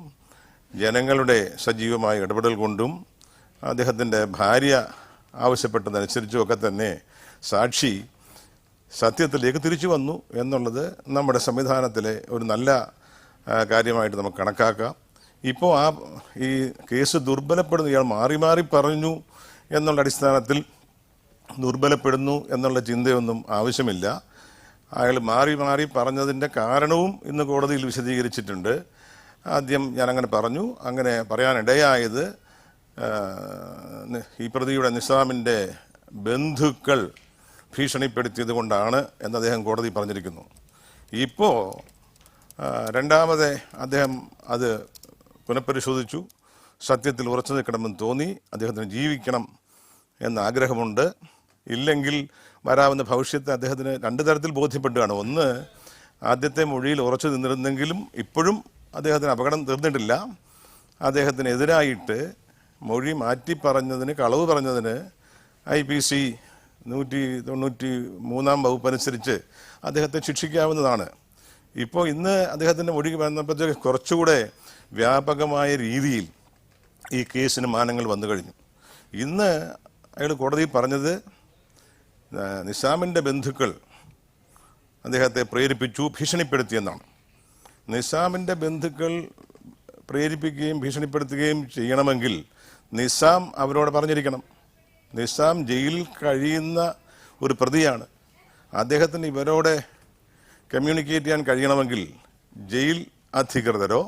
ജനങ്ങളുടെ സജീവമായ ഇടപെടൽ കൊണ്ടും അദ്ദേഹത്തിൻ്റെ ഭാര്യ ആവശ്യപ്പെട്ടതനുസരിച്ചുമൊക്കെ തന്നെ സാക്ഷി സത്യത്തിലേക്ക് തിരിച്ചു വന്നു എന്നുള്ളത് നമ്മുടെ സംവിധാനത്തിലെ ഒരു നല്ല കാര്യമായിട്ട് നമുക്ക് കണക്കാക്കാം. ഇപ്പോൾ ഈ കേസ് ദുർബലപ്പെടുന്നു, ഇയാൾ മാറി മാറി പറഞ്ഞു എന്നുള്ള അടിസ്ഥാനത്തിൽ ദുർബലപ്പെടുന്നു എന്നുള്ള ചിന്തയൊന്നും ആവശ്യമില്ല. അയാൾ മാറി മാറി പറഞ്ഞതിൻ്റെ കാരണവും ഇന്ന് കോടതിയിൽ വിശദീകരിച്ചിട്ടുണ്ട്. ആദ്യം ഞാനങ്ങനെ പറഞ്ഞു, അങ്ങനെ പറയാനിടയായത് ഈ പ്രതിയുടെ നിസാമിൻ്റെ ബന്ധുക്കൾ ഭീഷണിപ്പെടുത്തിയത് കൊണ്ടാണ് എന്ന് അദ്ദേഹം കോടതി പറഞ്ഞിരിക്കുന്നു. ഇപ്പോൾ രണ്ടാമത് അദ്ദേഹം അത് പുനഃപരിശോധിച്ചു, സത്യത്തിൽ ഉറച്ചു നിൽക്കണമെന്ന് തോന്നി, അദ്ദേഹത്തിന് ജീവിക്കണം എന്ന ആഗ്രഹമുണ്ട്. ഇല്ലെങ്കിൽ വരാവുന്ന ഭവിഷ്യത്ത് അദ്ദേഹത്തിന് 2 തരത്തിൽ ബോധ്യപ്പെട്ടുകയാണ്. ഒന്ന്, ആദ്യത്തെ മൊഴിയിൽ ഉറച്ചു നിന്നിരുന്നെങ്കിലും ഇപ്പോഴും അദ്ദേഹത്തിന് അപകടം തീർന്നിട്ടില്ല. അദ്ദേഹത്തിനെതിരായിട്ട് മൊഴി മാറ്റി പറഞ്ഞതിന്, കളവ് പറഞ്ഞതിന് IPC 193 വകുപ്പ് അനുസരിച്ച് അദ്ദേഹത്തെ ശിക്ഷിക്കാവുന്നതാണ്. ഇപ്പോൾ ഇന്ന് അദ്ദേഹത്തിൻ്റെ മൊഴി വന്നപ്പോഴത്തേക്ക് കുറച്ചുകൂടെ വ്യാപകമായ രീതിയിൽ ഈ കേസിന് മാനങ്ങൾ വന്നു കഴിഞ്ഞു. ഇന്ന് അയാൾ കോടതിയിൽ പറഞ്ഞത് നിസാമിൻ്റെ ബന്ധുക്കൾ അദ്ദേഹത്തെ പ്രേരിപ്പിച്ചു, ഭീഷണിപ്പെടുത്തിയെന്നാണ്. നിസാമിൻ്റെ ബന്ധുക്കൾ പ്രേരിപ്പിക്കുകയും ഭീഷണിപ്പെടുത്തുകയും ചെയ്യണമെങ്കിൽ നിസാം അവരോട് പറഞ്ഞിരിക്കണം. നിസാം ജയിലിൽ കഴിയുന്ന ഒരു പ്രതിയാണ്. അദ്ദേഹത്തിന് ഇവരോട് കമ്മ്യൂണിക്കേറ്റ് ചെയ്യാൻ കഴിയണമെങ്കിൽ ജയിൽ അധികൃതരോ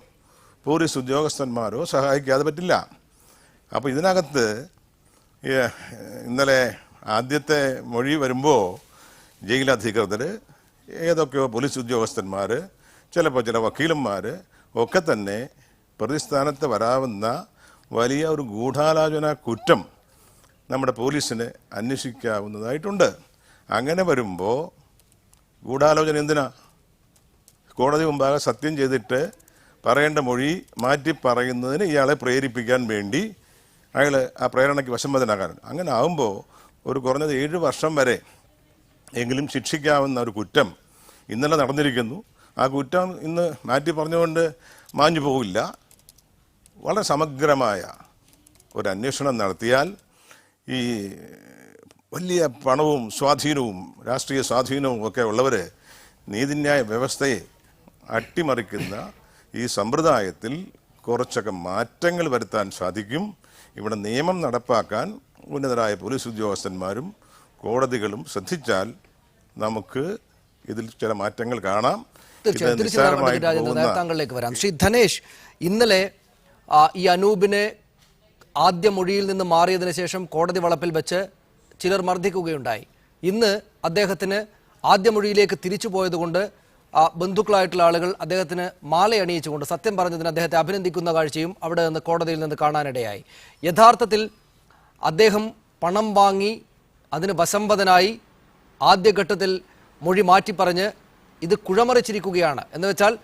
പോലീസ് ഉദ്യോഗസ്ഥന്മാരോ സഹായിക്കാതെ പറ്റില്ല. അപ്പോൾ ഇതിനകത്ത് ഇന്നലെ ആദ്യത്തെ മൊഴി വരുമ്പോൾ ജയിൽ അധികൃതർ, ഏതൊക്കെയോ പോലീസ് ഉദ്യോഗസ്ഥന്മാർ, ചിലപ്പോൾ ചില വക്കീലന്മാർ ഒക്കെ തന്നെ പ്രതിസ്ഥാനത്ത് വരാവുന്ന വലിയ ഒരു ഗൂഢാലോചന കുറ്റം നമ്മുടെ പോലീസിന് അന്വേഷിക്കാവുന്നതായിട്ടുണ്ട്. അങ്ങനെ വരുമ്പോൾ ഗൂഢാലോചന എന്തിനാ? കോടതി മുമ്പാകെ സത്യം ചെയ്തിട്ട് പറയേണ്ട മൊഴി മാറ്റി പറയുന്നതിന് ഇയാളെ പ്രേരിപ്പിക്കാൻ വേണ്ടി അയാൾ ആ പ്രേരണയ്ക്ക് വശംവദനാകാൻ. അങ്ങനെ ആകുമ്പോൾ ഒരു കുറഞ്ഞത് 7 വർഷം വരെ എങ്കിലും ശിക്ഷിക്കാവുന്ന ഒരു കുറ്റം ഇന്നലെ നടന്നിരിക്കുന്നു. ആ കുറ്റം ഇന്ന് മാറ്റി പറഞ്ഞുകൊണ്ട് മാഞ്ഞു പോകില്ല. വളരെ സമഗ്രമായ ഒരു അന്വേഷണം നടത്തിയാൽ ഈ വലിയ പണവും സ്വാധീനവും രാഷ്ട്രീയ സ്വാധീനവും ഒക്കെ ഉള്ളവർ നീതിന്യായ വ്യവസ്ഥയെ അട്ടിമറിക്കുന്ന ഈ സമ്പ്രദായത്തിൽ കുറച്ചൊക്കെ മാറ്റങ്ങൾ വരുത്താൻ സാധിക്കും. ഇവിടെ നിയമം നടപ്പാക്കാൻ ഉന്നതരായ പോലീസ് ഉദ്യോഗസ്ഥന്മാരും കോടതികളും ശ്രദ്ധിച്ചാൽ നമുക്ക് ഇതിൽ ചില മാറ്റങ്ങൾ കാണാം. താങ്കളിലേക്ക് വരാം. ശ്രീ ധനേഷ്, ഇന്നലെ ഈ അനൂപിനെ ആദ്യ മൊഴിയിൽ നിന്ന് മാറിയതിനു ശേഷം കോടതി വളപ്പിൽ വെച്ച് ചിലർ മർദ്ദിക്കുകയുണ്ടായി. ഇന്ന് അദ്ദേഹത്തിന് ആദ്യ മൊഴിയിലേക്ക് തിരിച്ചു പോയതുകൊണ്ട് ബന്ധുക്കളായിട്ടുള്ള ആളുകൾ അദ്ദേഹത്തിന് മാലയണിയിച്ചുകൊണ്ട് സത്യം പറഞ്ഞതിന് അദ്ദേഹത്തെ അഭിനന്ദിക്കുന്ന കാഴ്ചയും അവിടെ നിന്ന് കോടതിയിൽ നിന്ന് കാണാനിടയായി. യഥാർത്ഥത്തിൽ അദ്ദേഹം പണം വാങ്ങി അതിന് വശംവദനായി ആദ്യഘട്ടത്തിൽ മൊഴി മാറ്റിപ്പറഞ്ഞ് ഇത് കുഴമറിച്ചിരിക്കുകയാണ് എന്ന് വെച്ചാൽ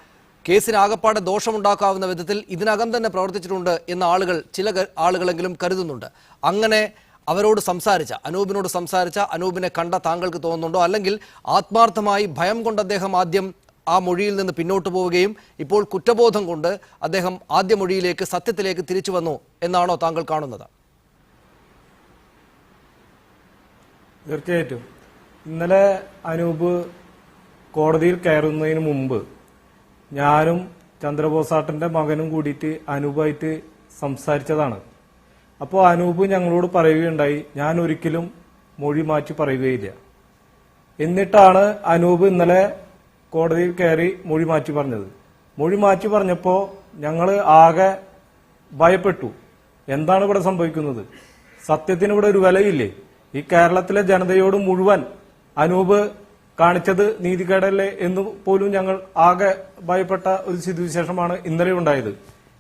കേസിന് ആകപ്പാടെ ദോഷമുണ്ടാക്കാവുന്ന വിധത്തിൽ ഇതിനകം തന്നെ പ്രവർത്തിച്ചിട്ടുണ്ട് എന്ന ആളുകൾ, ചില ആളുകളെങ്കിലും കരുതുന്നുണ്ട്. അങ്ങനെ അവരോട് സംസാരിച്ച, അനൂപിനോട് സംസാരിച്ച, അനൂപിനെ കണ്ട താങ്കൾക്ക് തോന്നുന്നുണ്ടോ? അല്ലെങ്കിൽ ആത്മാർത്ഥമായി ഭയം കൊണ്ട് അദ്ദേഹം ആദ്യം ആ മൊഴിയിൽ നിന്ന് പിന്നോട്ട് പോവുകയും ഇപ്പോൾ കുറ്റബോധം കൊണ്ട് അദ്ദേഹം ആദ്യ മൊഴിയിലേക്ക്, സത്യത്തിലേക്ക് തിരിച്ചു വന്നു എന്നാണോ താങ്കൾ കാണുന്നത്? തീർച്ചയായിട്ടും ഇന്നലെ അനൂപ് കോടതിയിൽ കയറുന്നതിന് മുമ്പ് ഞാനും ചന്ദ്രബോസാട്ടന്റെ മകനും കൂടിയിട്ട് അനൂപായിട്ട് സംസാരിച്ചതാണ്. അപ്പോൾ അനൂപ് ഞങ്ങളോട് പറയുകയുണ്ടായി, ഞാൻ ഒരിക്കലും മൊഴി മാറ്റി പറയുകയില്ല. എന്നിട്ടാണ് അനൂപ് ഇന്നലെ കോടതിയിൽ കയറി മൊഴി മാറ്റി പറഞ്ഞത്. മൊഴി മാറ്റി പറഞ്ഞപ്പോൾ ഞങ്ങൾ ആകെ ഭയപ്പെട്ടു. എന്താണ് ഇവിടെ സംഭവിക്കുന്നത്? സത്യത്തിന് ഇവിടെ ഒരു വിലയില്ലേ? ഈ കേരളത്തിലെ ജനതയോട് മുഴുവൻ അനൂപ് കാണിച്ചത് നീതികേടല്ലേ എന്ന് പോലും ഞങ്ങൾ ആകെ ഭയപ്പെട്ട ഒരു സ്ഥിതിവിശേഷമാണ് ഇന്നലെ ഉണ്ടായത്.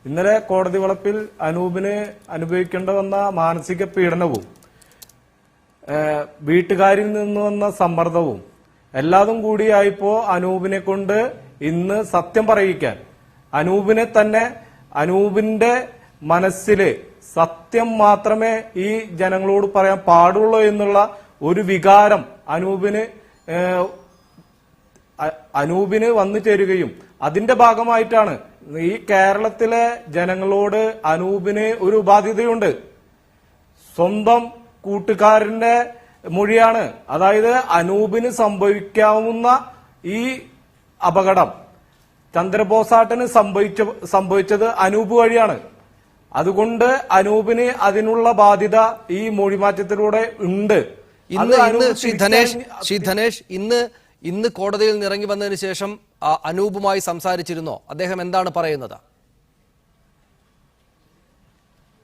ഇന്നലെ കോടതി വളപ്പിൽ അനൂപിന് അനുഭവിക്കേണ്ട വന്ന മാനസിക പീഡനവും വീട്ടുകാരിൽ നിന്ന് വന്ന സമ്മർദ്ദവും എല്ലാതും കൂടിയായപ്പോ അനൂപിനെ കൊണ്ട് ഇന്ന് സത്യം പറയിക്കാൻ, അനൂപിനെ തന്നെ, അനൂപിന്റെ മനസ്സില് സത്യം മാത്രമേ ഈ ജനങ്ങളോട് പറയാൻ പാടുള്ളൂ എന്നുള്ള ഒരു വികാരം അനൂപിന് വന്നു ചേരുകയും അതിന്റെ ഭാഗമായിട്ടാണ് ഈ കേരളത്തിലെ ജനങ്ങളോട് അനൂപിന് ഒരു ബാധ്യതയുണ്ട്. സ്വന്തം കൂട്ടുകാരന്റെ മൊഴിയാണ്. അതായത് അനൂപിന് സംഭവിക്കാവുന്ന ഈ അപകടം ചന്ദ്രബോസാട്ടന് സംഭവിച്ചത് അനൂപ് വഴിയാണ്. അതുകൊണ്ട് അനൂപിന് അതിനുള്ള ബാധ്യത ഈ മൊഴിമാറ്റത്തിലൂടെ ഉണ്ട്. ശ്രീ ധനേഷ്, ഇന്ന് കോടതിയിൽ നിന്ന് ഇറങ്ങി വന്നതിന് ശേഷം അനൂപുമായി സംസാരിച്ചിരുന്നോ? അദ്ദേഹം എന്താണ് പറയുന്നത്?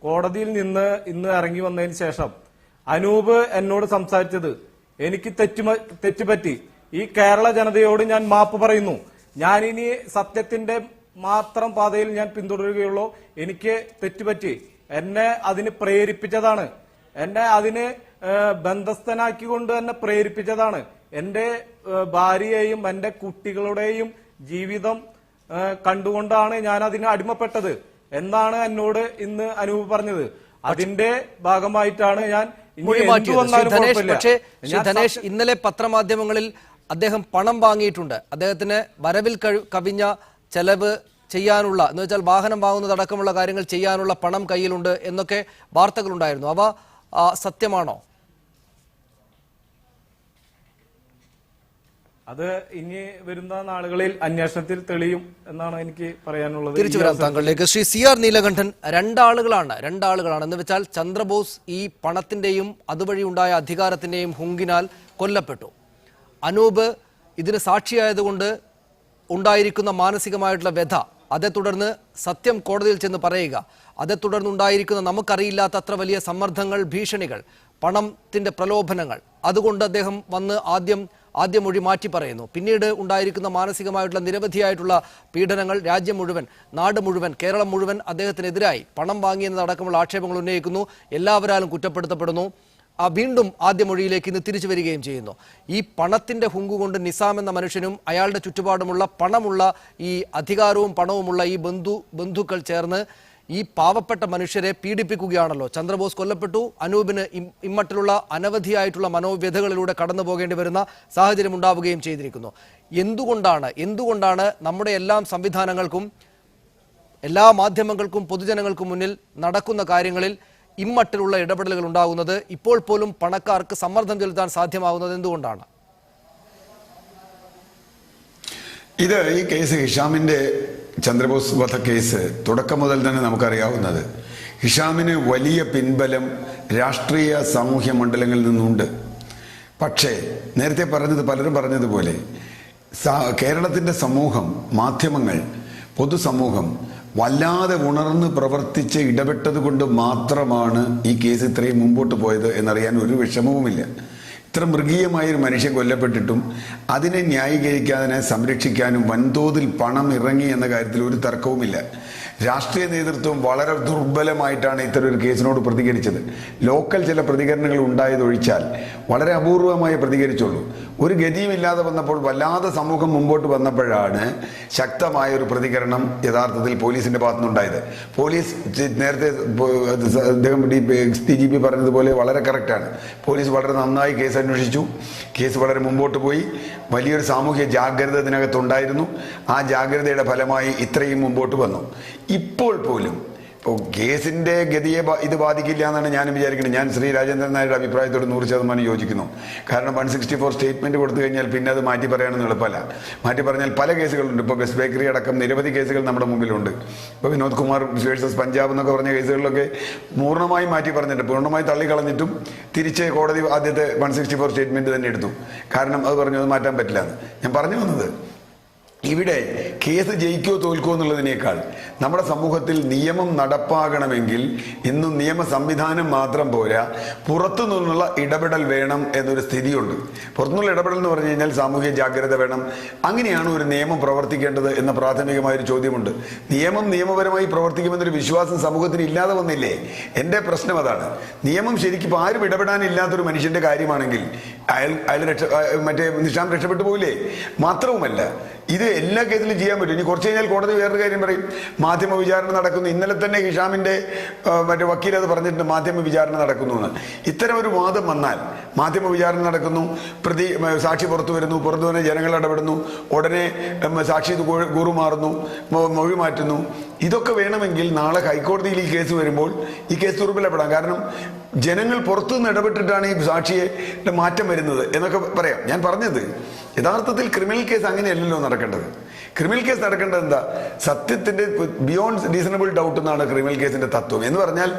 കോടതിയിൽ നിന്ന് ഇന്ന് ഇറങ്ങി വന്നതിന് ശേഷം അനൂപ് എന്നോട് സംസാരിച്ചത്, എനിക്ക് തെറ്റുപറ്റി, ഈ കേരള ജനതയോട് ഞാൻ മാപ്പ് പറയുന്നു, ഞാനിനി സത്യത്തിന്റെ മാത്രം പാതയിൽ ഞാൻ പിന്തുടരുകയുള്ളൂ, എനിക്ക് തെറ്റുപറ്റി, എന്നെ അതിന് പ്രേരിപ്പിച്ചതാണ്, എന്നെ അതിന് ബന്ധസ്ഥനാക്കിക്കൊണ്ട് തന്നെ പ്രേരിപ്പിച്ചതാണ്, എന്റെ ഭാര്യയെയും എന്റെ കുട്ടികളുടെയും ജീവിതം കണ്ടുകൊണ്ടാണ് ഞാൻ അതിന് അടിമപ്പെട്ടത് എന്നാണ് എന്നോട് ഇന്ന് അനൂപ് പറഞ്ഞത്. അതിന്റെ ഭാഗമായിട്ടാണ് ഞാൻ പക്ഷേ ധനേഷ്, ഇന്നലെ പത്രമാധ്യമങ്ങളിൽ അദ്ദേഹം പണം വാങ്ങിയിട്ടുണ്ട്, അദ്ദേഹത്തിന് വരവിൽ കവിഞ്ഞ ചെലവ് ചെയ്യാനുള്ള, എന്ന് വെച്ചാൽ വാഹനം വാങ്ങുന്നതടക്കമുള്ള കാര്യങ്ങൾ ചെയ്യാനുള്ള പണം കയ്യിലുണ്ട് എന്നൊക്കെ വാർത്തകളുണ്ടായിരുന്നു. അവ സത്യമാണോ? അത് ഇനി വരുന്ന നാളുകളിൽ അന്വേഷണത്തിൽ തെളിയും എന്നാണ് എനിക്ക് പറയാനുള്ളത്. തിരിച്ചു വരാം താങ്കളിലേക്ക്. ശ്രീ CR നീലകണ്ഠൻ, രണ്ടാളുകളാണ് എന്ന് വെച്ചാൽ ചന്ദ്രബോസ് ഈ പണത്തിന്റെയും അതുവഴി ഉണ്ടായ അധികാരത്തിന്റെയും ഹുങ്കിനാൽ കൊല്ലപ്പെട്ടു. അനൂപ് ഇതിന് സാക്ഷിയായതുകൊണ്ട് ഉണ്ടായിരിക്കുന്ന മാനസികമായിട്ടുള്ള വ്യഥ, അതേ തുടർന്ന് സത്യം കോടതിയിൽ ചെന്ന് പറയുക, അതേ തുടർന്നുണ്ടായിരിക്കുന്ന നമുക്കറിയില്ലാത്ത അത്ര വലിയ സമ്മർദ്ദങ്ങൾ, ഭീഷണികൾ, പണത്തിന്റെ പ്രലോഭനങ്ങൾ, അതുകൊണ്ട് അദ്ദേഹം വന്ന് ആദ്യ മൊഴി മാറ്റി പറയുന്നു. പിന്നീട് ഉണ്ടായിരിക്കുന്ന മാനസികമായിട്ടുള്ള നിരവധിയായിട്ടുള്ള പീഡനങ്ങൾ, രാജ്യം മുഴുവൻ, നാട് മുഴുവൻ, കേരളം മുഴുവൻ അദ്ദേഹത്തിനെതിരായി പണം വാങ്ങിയെന്നതടക്കമുള്ള ആക്ഷേപങ്ങൾ ഉന്നയിക്കുന്നു. എല്ലാവരാലും കുറ്റപ്പെടുത്തപ്പെടുന്നു. വീണ്ടും ആദ്യ മൊഴിയിലേക്ക് ഇന്ന് തിരിച്ചു വരികയും ചെയ്യുന്നു. ഈ പണത്തിന്റെ ഹുങ്കുകൊണ്ട് നിസാം എന്ന മനുഷ്യനും അയാളുടെ ചുറ്റുപാടുമുള്ള പണമുള്ള ഈ അധികാരവും പണവുമുള്ള ഈ ബന്ധുക്കൾ ചേർന്ന് ഈ പാവപ്പെട്ട മനുഷ്യരെ പീഡിപ്പിക്കുകയാണല്ലോ. ചന്ദ്രബോസ് കൊല്ലപ്പെട്ടു, അനൂപിന് ഇമ്മട്ടിലുള്ള അനവധിയായിട്ടുള്ള മനോവ്യഥകളിലൂടെ കടന്നു പോകേണ്ടി വരുന്ന സാഹചര്യം ഉണ്ടാവുകയും ചെയ്തിരിക്കുന്നു. എന്തുകൊണ്ടാണ് നമ്മുടെ എല്ലാ സംവിധാനങ്ങൾക്കും, എല്ലാ മാധ്യമങ്ങൾക്കും, പൊതുജനങ്ങൾക്കും മുന്നിൽ നടക്കുന്ന കാര്യങ്ങളിൽ ഇമ്മട്ടിലുള്ള ഇടപെടലുകൾ ഉണ്ടാകുന്നത്? ഇപ്പോൾ പോലും പണക്കാർക്ക് സമ്മർദ്ദം ചെലുത്താൻ സാധ്യമാകുന്നത് എന്തുകൊണ്ടാണ്? ഇത് ഈ കേസ്, ഹിഷാമിന്റെ ചന്ദ്രബോസ് വധക്കേസ് തുടക്കം മുതൽ തന്നെ നമുക്കറിയാവുന്നത്, ഹിഷാമിന് വലിയ പിൻബലം രാഷ്ട്രീയ സാമൂഹ്യ മണ്ഡലങ്ങളിൽ നിന്നുണ്ട്. പക്ഷേ നേരത്തെ പലരും പറഞ്ഞതുപോലെ കേരളത്തിന്റെ സമൂഹം, മാധ്യമങ്ങൾ, പൊതുസമൂഹം വല്ലാതെ ഉണർന്ന് പ്രവർത്തിച്ച് ഇടപെട്ടത് കൊണ്ട് മാത്രമാണ് ഈ കേസ് ഇത്രയും മുമ്പോട്ട് പോയത് എന്നറിയാൻ ഒരു വിഷമവുമില്ല. ഇത്ര മൃഗീയമായൊരു മനുഷ്യൻ കൊല്ലപ്പെട്ടിട്ടും അതിനെ ന്യായീകരിക്കാനും അതിനെ സംരക്ഷിക്കാനും വൻതോതിൽ പണം ഇറങ്ങി എന്ന കാര്യത്തിൽ ഒരു തർക്കവുമില്ല. രാഷ്ട്രീയ നേതൃത്വം വളരെ ദുർബലമായിട്ടാണ് ഇത്തരം ഒരു കേസിനോട് പ്രതികരിച്ചത്. ലോക്കൽ ചില പ്രതികരണങ്ങൾ ഉണ്ടായതൊഴിച്ചാൽ വളരെ അപൂർവമായി പ്രതികരിച്ചുള്ളൂ. ഒരു ഗതിയുമില്ലാതെ വന്നപ്പോൾ വല്ലാതെ സമൂഹം മുമ്പോട്ട് വന്നപ്പോഴാണ് ശക്തമായ ഒരു പ്രതികരണം യഥാർത്ഥത്തിൽ പോലീസിന്റെ ഭാഗത്തുനിന്നുണ്ടായത്. പോലീസ് നേരത്തെ അദ്ദേഹം DGP പറഞ്ഞതുപോലെ വളരെ കറക്റ്റാണ്. പോലീസ് വളരെ നന്നായി കേസ് അന്വേഷിച്ചു. കേസ് വളരെ മുമ്പോട്ട് പോയി. വലിയൊരു സാമൂഹ്യ ജാഗ്രത ഇതിനകത്തുണ്ടായിരുന്നു. ആ ജാഗ്രതയുടെ ഫലമായി ഇത്രയും മുമ്പോട്ട് വന്നു. ഇപ്പോൾ പോലും കേസിന്റെ ഗതിയെ ഇത് ബാധിക്കില്ല എന്നാണ് ഞാൻ വിചാരിക്കുന്നത്. ഞാൻ ശ്രീ രാജേന്ദ്രൻ നായരുടെ അഭിപ്രായത്തോട് 100% യോജിക്കുന്നു. കാരണം 164 സ്റ്റേറ്റ്മെന്റ് കൊടുത്തു കഴിഞ്ഞാൽ പിന്നെ അത് മാറ്റി പറയാനൊന്നും എളുപ്പമല്ല. മാറ്റി പറഞ്ഞാൽ പല കേസുകളുണ്ട്. ഇപ്പോൾ ബെസ്റ്റ് ബേക്കറി അടക്കം നിരവധി കേസുകൾ നമ്മുടെ മുമ്പിലുണ്ട്. ഇപ്പോൾ വിനോദ് കുമാർ വേഴ്സസ് പഞ്ചാബ് എന്നൊക്കെ പറഞ്ഞ കേസുകളിലൊക്കെ പൂർണ്ണമായും മാറ്റി പറഞ്ഞിട്ടുണ്ട്. പൂർണ്ണമായി തള്ളിക്കളഞ്ഞിട്ടും തിരിച്ച് കോടതി ആദ്യത്തെ 164 സ്റ്റേറ്റ്മെന്റ് തന്നെ എടുത്തു. കാരണം അത് പറഞ്ഞു അത് മാറ്റാൻ പറ്റില്ല എന്ന്. ഞാൻ പറഞ്ഞു വന്നത്, ഇവിടെ കേസ് ജയിക്കോ തോൽക്കോ എന്നുള്ളതിനേക്കാൾ നമ്മുടെ സമൂഹത്തിൽ നിയമം നടപ്പാകണമെങ്കിൽ ഇന്നും നിയമ സംവിധാനം മാത്രം പോരാ, പുറത്തു നിന്നുള്ള ഇടപെടൽ വേണം എന്നൊരു സ്ഥിതിയുണ്ട്. പുറത്തുനിന്നുള്ള ഇടപെടൽ എന്ന് പറഞ്ഞു കഴിഞ്ഞാൽ സാമൂഹ്യ ജാഗ്രത വേണം. അങ്ങനെയാണ് ഒരു നിയമം പ്രവർത്തിക്കേണ്ടത് എന്ന പ്രാഥമികമായൊരു ചോദ്യമുണ്ട്. നിയമം നിയമപരമായി പ്രവർത്തിക്കുമെന്നൊരു വിശ്വാസം സമൂഹത്തിന് ഇല്ലാതെ വന്നില്ലേ? എൻ്റെ പ്രശ്നം അതാണ്. നിയമം ശരിക്കും ഇപ്പോൾ ആരും ഇടപെടാനില്ലാത്തൊരു മനുഷ്യന്റെ കാര്യമാണെങ്കിൽ അയാൾ നിഷാം രക്ഷപ്പെട്ടു പോകില്ലേ? മാത്രവുമല്ല, ഇത് എല്ലാ കേസിലും ചെയ്യാൻ പറ്റും. ഇനി കുറച്ച് കഴിഞ്ഞാൽ കോടതി വേറൊരു കാര്യം പറയും, മാധ്യമ വിചാരണ നടക്കുന്നു. ഇന്നലെ തന്നെ ഹിഷാമിന്റെ വക്കീൽ അത് പറഞ്ഞിട്ടുണ്ട്, മാധ്യമ വിചാരണ നടക്കുന്നു എന്ന്. ഇത്തരം ഒരു വാദം വന്നാൽ മാധ്യമ വിചാരണ നടക്കുന്നു, സാക്ഷി പുറത്തു വരുന്നു, പുറത്തു വന്ന് ജനങ്ങൾ ഇടപെടുന്നു, ഉടനെ സാക്ഷി കൂറുമാറുന്നു, മൊഴി മാറ്റുന്നു. ഇതൊക്കെ വേണമെങ്കിൽ നാളെ ഹൈക്കോടതിയിൽ ഈ കേസ് വരുമ്പോൾ ഈ കേസ് ദുർബലപ്പെടാം. കാരണം ജനങ്ങൾ പുറത്തുനിന്ന് ഇടപെട്ടിട്ടാണ് ഈ സാക്ഷിയെ മാറ്റം വരുന്നത് എന്നൊക്കെ പറയാം. ഞാൻ പറഞ്ഞത് യഥാർത്ഥത്തിൽ ക്രിമിനൽ കേസ് അങ്ങനെയല്ലല്ലോ നടക്കേണ്ടത്. ക്രിമിനൽ കേസ് നടക്കേണ്ടത് എന്താ? സത്യത്തിന്റെ ബിയോണ്ട് റീസണബിൾ ഡൗട്ട് എന്നാണ് ക്രിമിനൽ കേസിന്റെ തത്വം. എന്ന് പറഞ്ഞാൽ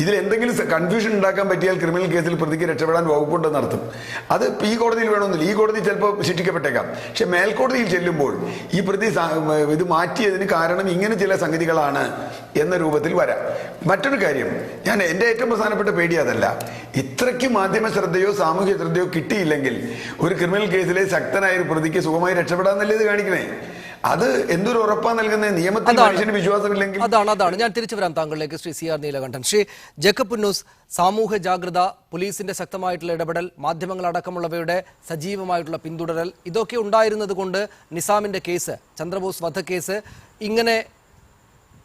ഇതിൽ എന്തെങ്കിലും കൺഫ്യൂഷൻ ഉണ്ടാക്കാൻ പറ്റിയാൽ ക്രിമിനൽ കേസിൽ പ്രതിക്ക് രക്ഷപ്പെടാൻ വകുപ്പുണ്ടെന്ന് അർത്ഥം. അത് ഈ കോടതിയിൽ വേണമെന്നില്ല. ഈ കോടതി ചിലപ്പോൾ ശിക്ഷിക്കപ്പെട്ടേക്കാം. പക്ഷെ മേൽക്കോടതിയിൽ ചെല്ലുമ്പോൾ ഈ പ്രതി ഇത് മാറ്റിയതിന് കാരണം ഇങ്ങനെ ചില സംഗതികളാണ് എന്ന രൂപത്തിൽ വരാം. മറ്റൊരു കാര്യം, എൻ്റെ ഏറ്റവും പ്രധാനപ്പെട്ട പേടി അതല്ല, ഇത്രയ്ക്ക് മാധ്യമ ശ്രദ്ധയോ സാമൂഹ്യ ശ്രദ്ധയോ കിട്ടിയില്ലെങ്കിൽ ഒരു ക്രിമിനൽ കേസിലെ ശക്തനായ ഒരു പ്രതിക്ക് സുഖമായി രക്ഷപ്പെടാന്നല്ലേ ഇത് കാണിക്കണേ? അത് എന്തൊരു ഉറപ്പാ നൽകുന്നത്? നിയമത്തിൽ മനുഷ്യന് വിശ്വാസമില്ലെങ്കിൽ അതാണ് ഞാൻ തിരിച്ചു വരാം താങ്കളിലേക്ക്. ശ്രീ CR നീലകണ്ഠൻ, ശ്രീ ജേക്കബ് പുന്നൂസ്, സാമൂഹ്യ ജാഗ്രത, പോലീസിന്റെ ശക്തമായിട്ടുള്ള ഇടപെടൽ, മാധ്യമങ്ങളടക്കമുള്ളവയുടെ സജീവമായിട്ടുള്ള പിന്തുടരൽ, ഇതൊക്കെ ഉണ്ടായിരുന്നത് കൊണ്ട് നിസാമിന്റെ കേസ്, ചന്ദ്രബോസ് വധക്കേസ് ഇങ്ങനെ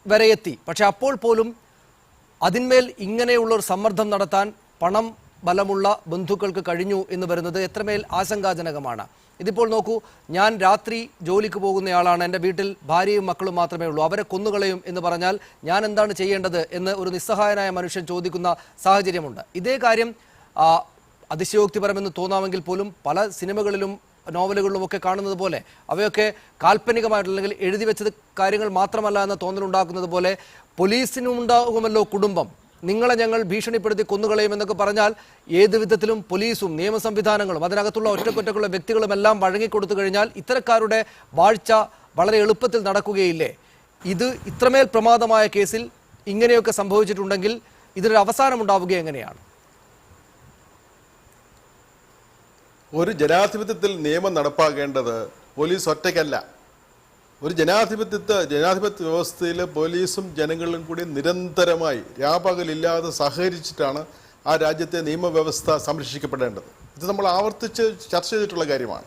വരെ എത്തി. പക്ഷെ അപ്പോൾ പോലും അതിന്മേൽ ഇങ്ങനെയുള്ള ഒരു സമ്മർദ്ദം നടത്താൻ പണം ബലമുള്ള ബന്ധുക്കൾക്ക് കഴിഞ്ഞു എന്ന് വരുന്നത് എത്രമേൽ ആശങ്കാജനകമാണ്. ഇതിപ്പോൾ നോക്കൂ, ഞാൻ രാത്രി ജോലിക്ക് പോകുന്നയാളാണ്, എൻ്റെ വീട്ടിൽ ഭാര്യയും മക്കളും മാത്രമേ ഉള്ളൂ, അവരെ കൊന്നുകളയും എന്ന് പറഞ്ഞാൽ ഞാൻ എന്താണ് ചെയ്യേണ്ടത് എന്ന് ഒരു നിസ്സഹായനായ മനുഷ്യൻ ചോദിക്കുന്ന സാഹചര്യമുണ്ട്. ഇതേ കാര്യം അതിശയോക്തിപരമെന്ന് തോന്നാമെങ്കിൽ പോലും പല സിനിമകളിലും നോവലുകളിലുമൊക്കെ കാണുന്നത് പോലെ അവയൊക്കെ കാൽപ്പനികമായിട്ടുള്ള അല്ലെങ്കിൽ എഴുതി വെച്ചത് കാര്യങ്ങൾ മാത്രമല്ല എന്ന തോന്നലുണ്ടാക്കുന്നത് പോലെ പോലീസിനും ഉണ്ടാകുമല്ലോ കുടുംബം. നിങ്ങളെ ഞങ്ങൾ ഭീഷണിപ്പെടുത്തി കൊന്നുകളയുമെന്നൊക്കെ പറഞ്ഞാൽ ഏത് വിധത്തിലും പോലീസും നിയമ സംവിധാനങ്ങളും അതിനകത്തുള്ള ഒറ്റക്കൊറ്റക്കുള്ള വ്യക്തികളുമെല്ലാം വഴങ്ങിക്കൊടുത്തു കഴിഞ്ഞാൽ ഇത്തരക്കാരുടെ വാഴ്ച വളരെ എളുപ്പത്തിൽ നടക്കുകയില്ലേ? ഇത് ഇത്രമേൽ പ്രമാദമായ കേസിൽ ഇങ്ങനെയൊക്കെ സംഭവിച്ചിട്ടുണ്ടെങ്കിൽ ഇതിനൊരു അവസാനം ഉണ്ടാവുക എങ്ങനെയാണ്? ഒരു ജനാധിപത്യത്തിൽ നിയമം നടപ്പാക്കേണ്ടത് പോലീസ് ഒറ്റയ്ക്കല്ല. ഒരു ജനാധിപത്യ വ്യവസ്ഥയിൽ പോലീസും ജനങ്ങളും കൂടി നിരന്തരമായി രാപകലില്ലാതെ സഹകരിച്ചിട്ടാണ് ആ രാജ്യത്തെ നിയമവ്യവസ്ഥ സംരക്ഷിക്കപ്പെടേണ്ടത്. ഇത് നമ്മൾ ആവർത്തിച്ച് ചർച്ച ചെയ്തിട്ടുള്ള കാര്യമാണ്.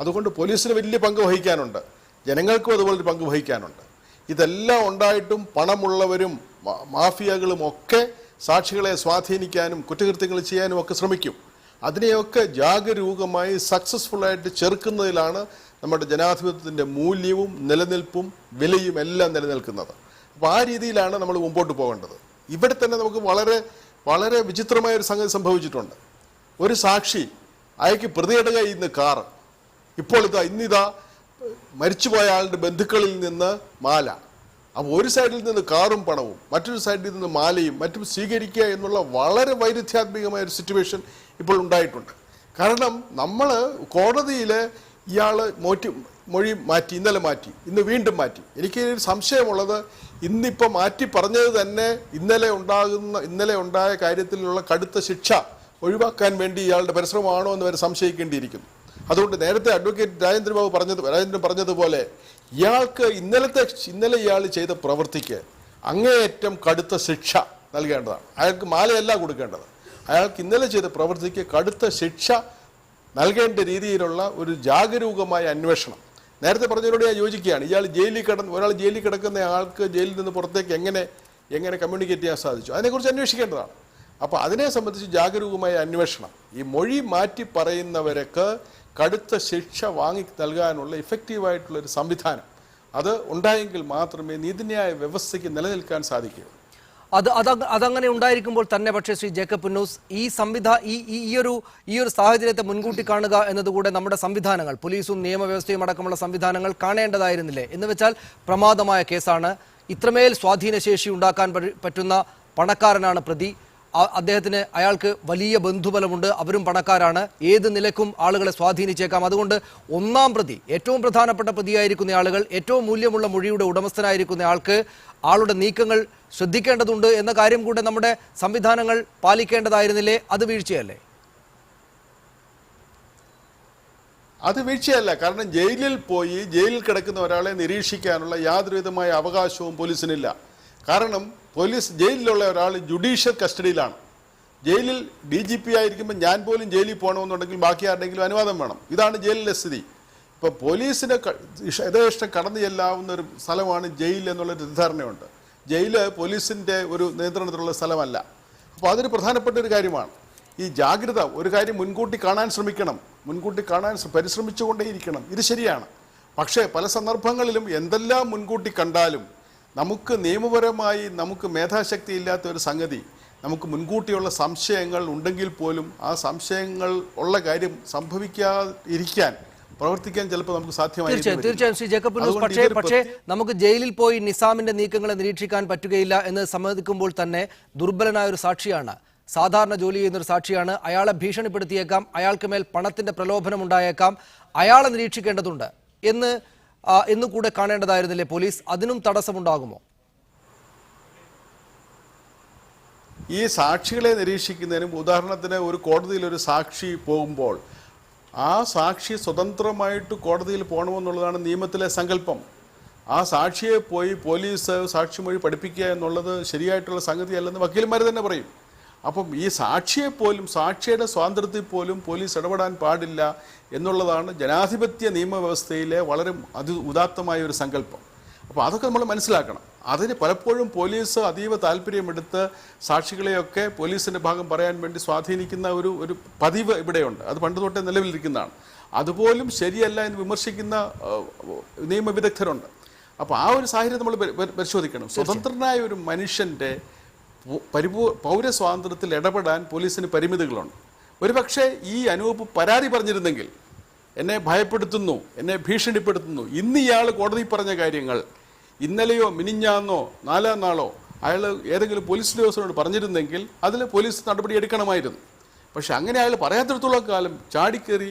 അതുകൊണ്ട് പോലീസിന് വലിയ പങ്ക് വഹിക്കാനുണ്ട്, ജനങ്ങൾക്കും അതുപോലൊരു പങ്ക് വഹിക്കാനുണ്ട്. ഇതെല്ലാം ഉണ്ടായിട്ടും പണമുള്ളവരും മാഫിയകളും ഒക്കെ സാക്ഷികളെ സ്വാധീനിക്കാനും കുറ്റകൃത്യങ്ങൾ ചെയ്യാനും ഒക്കെ ശ്രമിക്കും. അതിനെയൊക്കെ ജാഗരൂകമായി സക്സസ്ഫുള്ളായിട്ട് ചെറുക്കുന്നതിലാണ് നമ്മുടെ ജനാധിപത്യത്തിൻ്റെ മൂല്യവും നിലനിൽപ്പും വിലയും എല്ലാം നിലനിൽക്കുന്നത്. അപ്പോൾ ആ രീതിയിലാണ് നമ്മൾ മുമ്പോട്ട് പോകേണ്ടത്. ഇവിടെ തന്നെ നമുക്ക് വളരെ വളരെ വിചിത്രമായൊരു സംഗതി സംഭവിച്ചിട്ടുണ്ട്. ഒരു സാക്ഷി അയാൾക്ക് പ്രതിയിടുക ഇന്ന് കാറ്, ഇപ്പോൾ ഇന്നിതാ മരിച്ചുപോയ ആളുടെ ബന്ധുക്കളിൽ നിന്ന് മാല. അപ്പോൾ ഒരു സൈഡിൽ നിന്ന് കാറും പണവും മറ്റൊരു സൈഡിൽ നിന്ന് മാലയും മറ്റും സ്വീകരിക്കുക എന്നുള്ള വളരെ വൈരുദ്ധ്യാത്മികമായ ഒരു സിറ്റുവേഷൻ ഇപ്പോൾ ഉണ്ടായിട്ടുണ്ട്. കാരണം നമ്മൾ കോടതിയിൽ ഇയാൾ മൊഴി മാറ്റി, ഇന്നലെ മാറ്റി, ഇന്ന് വീണ്ടും മാറ്റി. എനിക്ക് സംശയമുള്ളത് ഇന്നിപ്പോൾ മാറ്റി പറഞ്ഞത് തന്നെ ഇന്നലെ ഉണ്ടായ കാര്യത്തിലുള്ള കടുത്ത ശിക്ഷ ഒഴിവാക്കാൻ വേണ്ടി ഇയാളുടെ പരിശ്രമമാണോ എന്ന് വരെ സംശയിക്കേണ്ടിയിരിക്കുന്നു. അതുകൊണ്ട് നേരത്തെ അഡ്വക്കേറ്റ് രാജേന്ദ്രൻ പറഞ്ഞതുപോലെ ഇയാൾക്ക് ഇന്നലെ ഇയാൾ ചെയ്ത പ്രവൃത്തിക്ക് അങ്ങേയറ്റം കടുത്ത ശിക്ഷ നൽകേണ്ടതാണ്. അയാൾക്ക് മാലയല്ല കൊടുക്കേണ്ടത്, അയാൾക്ക് ഇന്നലെ ചെയ്ത പ്രവൃത്തിക്ക് കടുത്ത ശിക്ഷ നൽകേണ്ട രീതിയിലുള്ള ഒരു ജാഗരൂകമായ അന്വേഷണം. നേരത്തെ പറഞ്ഞതിനോട് ഞാൻ യോജിക്കുകയാണ്. ഒരാൾ ജയിലിൽ കിടക്കുന്ന ആൾക്ക് ജയിലിൽ നിന്ന് പുറത്തേക്ക് എങ്ങനെ കമ്മ്യൂണിക്കേറ്റ് ചെയ്യാൻ സാധിച്ചു, അതിനെക്കുറിച്ച് അന്വേഷിക്കേണ്ടതാണ്. അപ്പോൾ അതിനെ സംബന്ധിച്ച് ജാഗരൂകമായ അന്വേഷണം, ഈ മൊഴി മാറ്റി പറയുന്നവർക്ക് കടുത്ത ശിക്ഷ വാങ്ങി നൽകാനുള്ള ഇഫക്റ്റീവായിട്ടുള്ളൊരു സംവിധാനം അത് ഉണ്ടായെങ്കിൽ മാത്രമേ നീതിന്യായ വ്യവസ്ഥയ്ക്ക് നിലനിൽക്കാൻ സാധിക്കൂ. അതങ്ങനെ ഉണ്ടായിരിക്കുമ്പോൾ തന്നെ പക്ഷേ ശ്രീ ജേക്കബ് പുന്നൂസ്, ഈ ഒരു സാഹചര്യത്തെ മുൻകൂട്ടി കാണുക എന്നതുകൂടെ നമ്മുടെ സംവിധാനങ്ങൾ, പോലീസും നിയമവ്യവസ്ഥയും അടക്കമുള്ള സംവിധാനങ്ങൾ കാണേണ്ടതായിരുന്നില്ലേ? എന്ന് വെച്ചാൽ പ്രമാദമായ കേസാണ്, ഇത്രമേൽ സ്വാധീനശേഷി ഉണ്ടാക്കാൻ പറ്റുന്ന പണക്കാരനാണ് പ്രതി, അയാൾക്ക് വലിയ ബന്ധുബലമുണ്ട്, അവരും പണക്കാരാണ്, ഏത് നിലക്കും ആളുകളെ സ്വാധീനിച്ചേക്കാം. അതുകൊണ്ട് ഒന്നാം പ്രതി, ഏറ്റവും പ്രധാനപ്പെട്ട പ്രതിയായിരിക്കുന്ന ആളുകൾ, ഏറ്റവും മൂല്യമുള്ള മൊഴിയുടെ ഉടമസ്ഥനായിരിക്കുന്ന ആൾക്ക് ആളുടെ നീക്കങ്ങൾ ശ്രദ്ധിക്കേണ്ടതുണ്ട് എന്ന കാര്യം കൂടെ നമ്മുടെ സംവിധാനങ്ങൾ പാലിക്കേണ്ടതായിരുന്നില്ലേ? അത് വീഴ്ചയല്ലേ? അത് വീഴ്ചയല്ല. കാരണം ജയിലിൽ കിടക്കുന്ന ഒരാളെ നിരീക്ഷിക്കാനുള്ള യാതൊരുവിധമായ അവകാശവും പോലീസിനില്ല. കാരണം ജയിലിലുള്ള ഒരാൾ ജുഡീഷ്യൽ കസ്റ്റഡിയിലാണ്. ജയിലിൽ DGP ആയിരിക്കുമ്പോൾ ഞാൻ പോലും ജയിലിൽ പോകണമെന്നുണ്ടെങ്കിൽ ബാക്കി ആരുടെങ്കിലും അനുവാദം വേണം. ഇതാണ് ജയിലിലെ സ്ഥിതി. ഇപ്പോൾ പോലീസിന് യഥേഷ്ടം കടന്നു ചെല്ലാവുന്ന ഒരു സ്ഥലമാണ് ജയിൽ എന്നുള്ളൊരു നിർദ്ധാരണയുണ്ട്. ജയില് പോലീസിൻ്റെ ഒരു നിയന്ത്രണത്തിലുള്ള സ്ഥലമല്ല. അപ്പോൾ അതൊരു പ്രധാനപ്പെട്ട ഒരു കാര്യമാണ്. ഈ ജാഗ്രത, ഒരു കാര്യം മുൻകൂട്ടി കാണാൻ ശ്രമിക്കണം, മുൻകൂട്ടി കാണാൻ പരിശ്രമിച്ചുകൊണ്ടേയിരിക്കണം, ഇത് ശരിയാണ്. പക്ഷേ പല സന്ദർഭങ്ങളിലും എന്തെല്ലാം മുൻകൂട്ടി കണ്ടാലും നമുക്ക് നിയമപരമായി നമുക്ക് മേധാശക്തി ഇല്ലാത്ത ഒരു സംഗതി, നമുക്ക് മുൻകൂട്ടിയുള്ള സംശയങ്ങൾ ഉണ്ടെങ്കിൽ പോലും ആ സംശയങ്ങൾ ഉള്ള കാര്യം സംഭവിക്കാതിരിക്കാൻ പ്രവർത്തിക്കാൻ ചിലപ്പോൾ നമുക്ക് സാധ്യമായിരിക്കും. തീർച്ചയായും ശ്രീ ജേക്കബ് പുന്നൂസ്, പക്ഷേ നമുക്ക് ജയിലിൽ പോയി നിസാമിന്റെ നീക്കങ്ങളെ നിരീക്ഷിക്കാൻ പറ്റുകയില്ല എന്ന് സമ്മതിക്കുമ്പോൾ തന്നെ ദുർബലനായ ഒരു സാക്ഷിയാണ്, സാധാരണ ജോലി ചെയ്യുന്നൊരു സാക്ഷിയാണ്, അയാളെ ഭീഷണിപ്പെടുത്തിയേക്കാം, അയാൾക്ക് മേൽ പണത്തിന്റെ പ്രലോഭനം ഉണ്ടായേക്കാം, അയാളെ നിരീക്ഷിക്കേണ്ടതുണ്ട് എന്ന് കൂടെ കാണേണ്ടതായിരുന്നില്ലേ പോലീസ്? അതിനും തടസ്സമുണ്ടാകുമോ? ഈ സാക്ഷികളെ നിരീക്ഷിക്കുന്നതിനും, ഉദാഹരണത്തിന് ഒരു കോടതിയിൽ ഒരു സാക്ഷി പോകുമ്പോൾ ആ സാക്ഷി സ്വതന്ത്രമായിട്ട് കോടതിയിൽ പോകണമെന്നുള്ളതാണ് നിയമത്തിലെ സങ്കല്പം. ആ സാക്ഷിയെ പോയി പോലീസ് സാക്ഷിമൊഴി പഠിപ്പിക്കുക എന്നുള്ളത് ശരിയായിട്ടുള്ള സംഗതിയല്ലെന്ന് വക്കീലന്മാർ തന്നെ പറയും. അപ്പം ഈ സാക്ഷിയെപ്പോലും, സാക്ഷിയുടെ സ്വാതന്ത്ര്യത്തിൽ പോലും പോലീസ് ഇടപെടാൻ പാടില്ല എന്നുള്ളതാണ് ജനാധിപത്യ നിയമവ്യവസ്ഥയിലെ വളരെ ഉദാത്തമായ ഒരു സങ്കല്പം. അപ്പോൾ അതൊക്കെ നമ്മൾ മനസ്സിലാക്കണം. അതിന് പലപ്പോഴും പോലീസ് അതീവ താല്പര്യമെടുത്ത് സാക്ഷികളെയൊക്കെ പോലീസിൻ്റെ ഭാഗം പറയാൻ വേണ്ടി സ്വാധീനിക്കുന്ന ഒരു പതിവ് ഇവിടെയുണ്ട്. അത് പണ്ട് തൊട്ടേ നിലവിലിരിക്കുന്നതാണ്. അതുപോലും ശരിയല്ല എന്ന് വിമർശിക്കുന്ന നിയമവിദഗ്ധരുണ്ട്. അപ്പോൾ ആ ഒരു സാഹചര്യം നമ്മൾ പരിശോധിക്കണം. സ്വതന്ത്രനായ ഒരു മനുഷ്യൻ്റെ പൗരസ്വാതന്ത്ര്യത്തിൽ ഇടപെടാൻ പോലീസിന് പരിമിതികളുണ്ട്. ഒരുപക്ഷെ ഈ അനൂപ് പരാതി പറഞ്ഞിരുന്നെങ്കിൽ, എന്നെ ഭയപ്പെടുത്തുന്നു, എന്നെ ഭീഷണിപ്പെടുത്തുന്നു, ഇന്ന് ഇയാൾ കോടതി പറഞ്ഞ കാര്യങ്ങൾ ഇന്നലെയോ മിനിഞ്ഞാന്നോ 4-ാം നാളോ അയാൾ ഏതെങ്കിലും പോലീസ് ഉദ്യോഗസ്ഥരോട് പറഞ്ഞിരുന്നെങ്കിൽ അതിൽ പോലീസ് നടപടി എടുക്കണമായിരുന്നു. പക്ഷെ അങ്ങനെ അയാൾ പറയാത്തിടത്തോളം കാലം ചാടിക്കേറി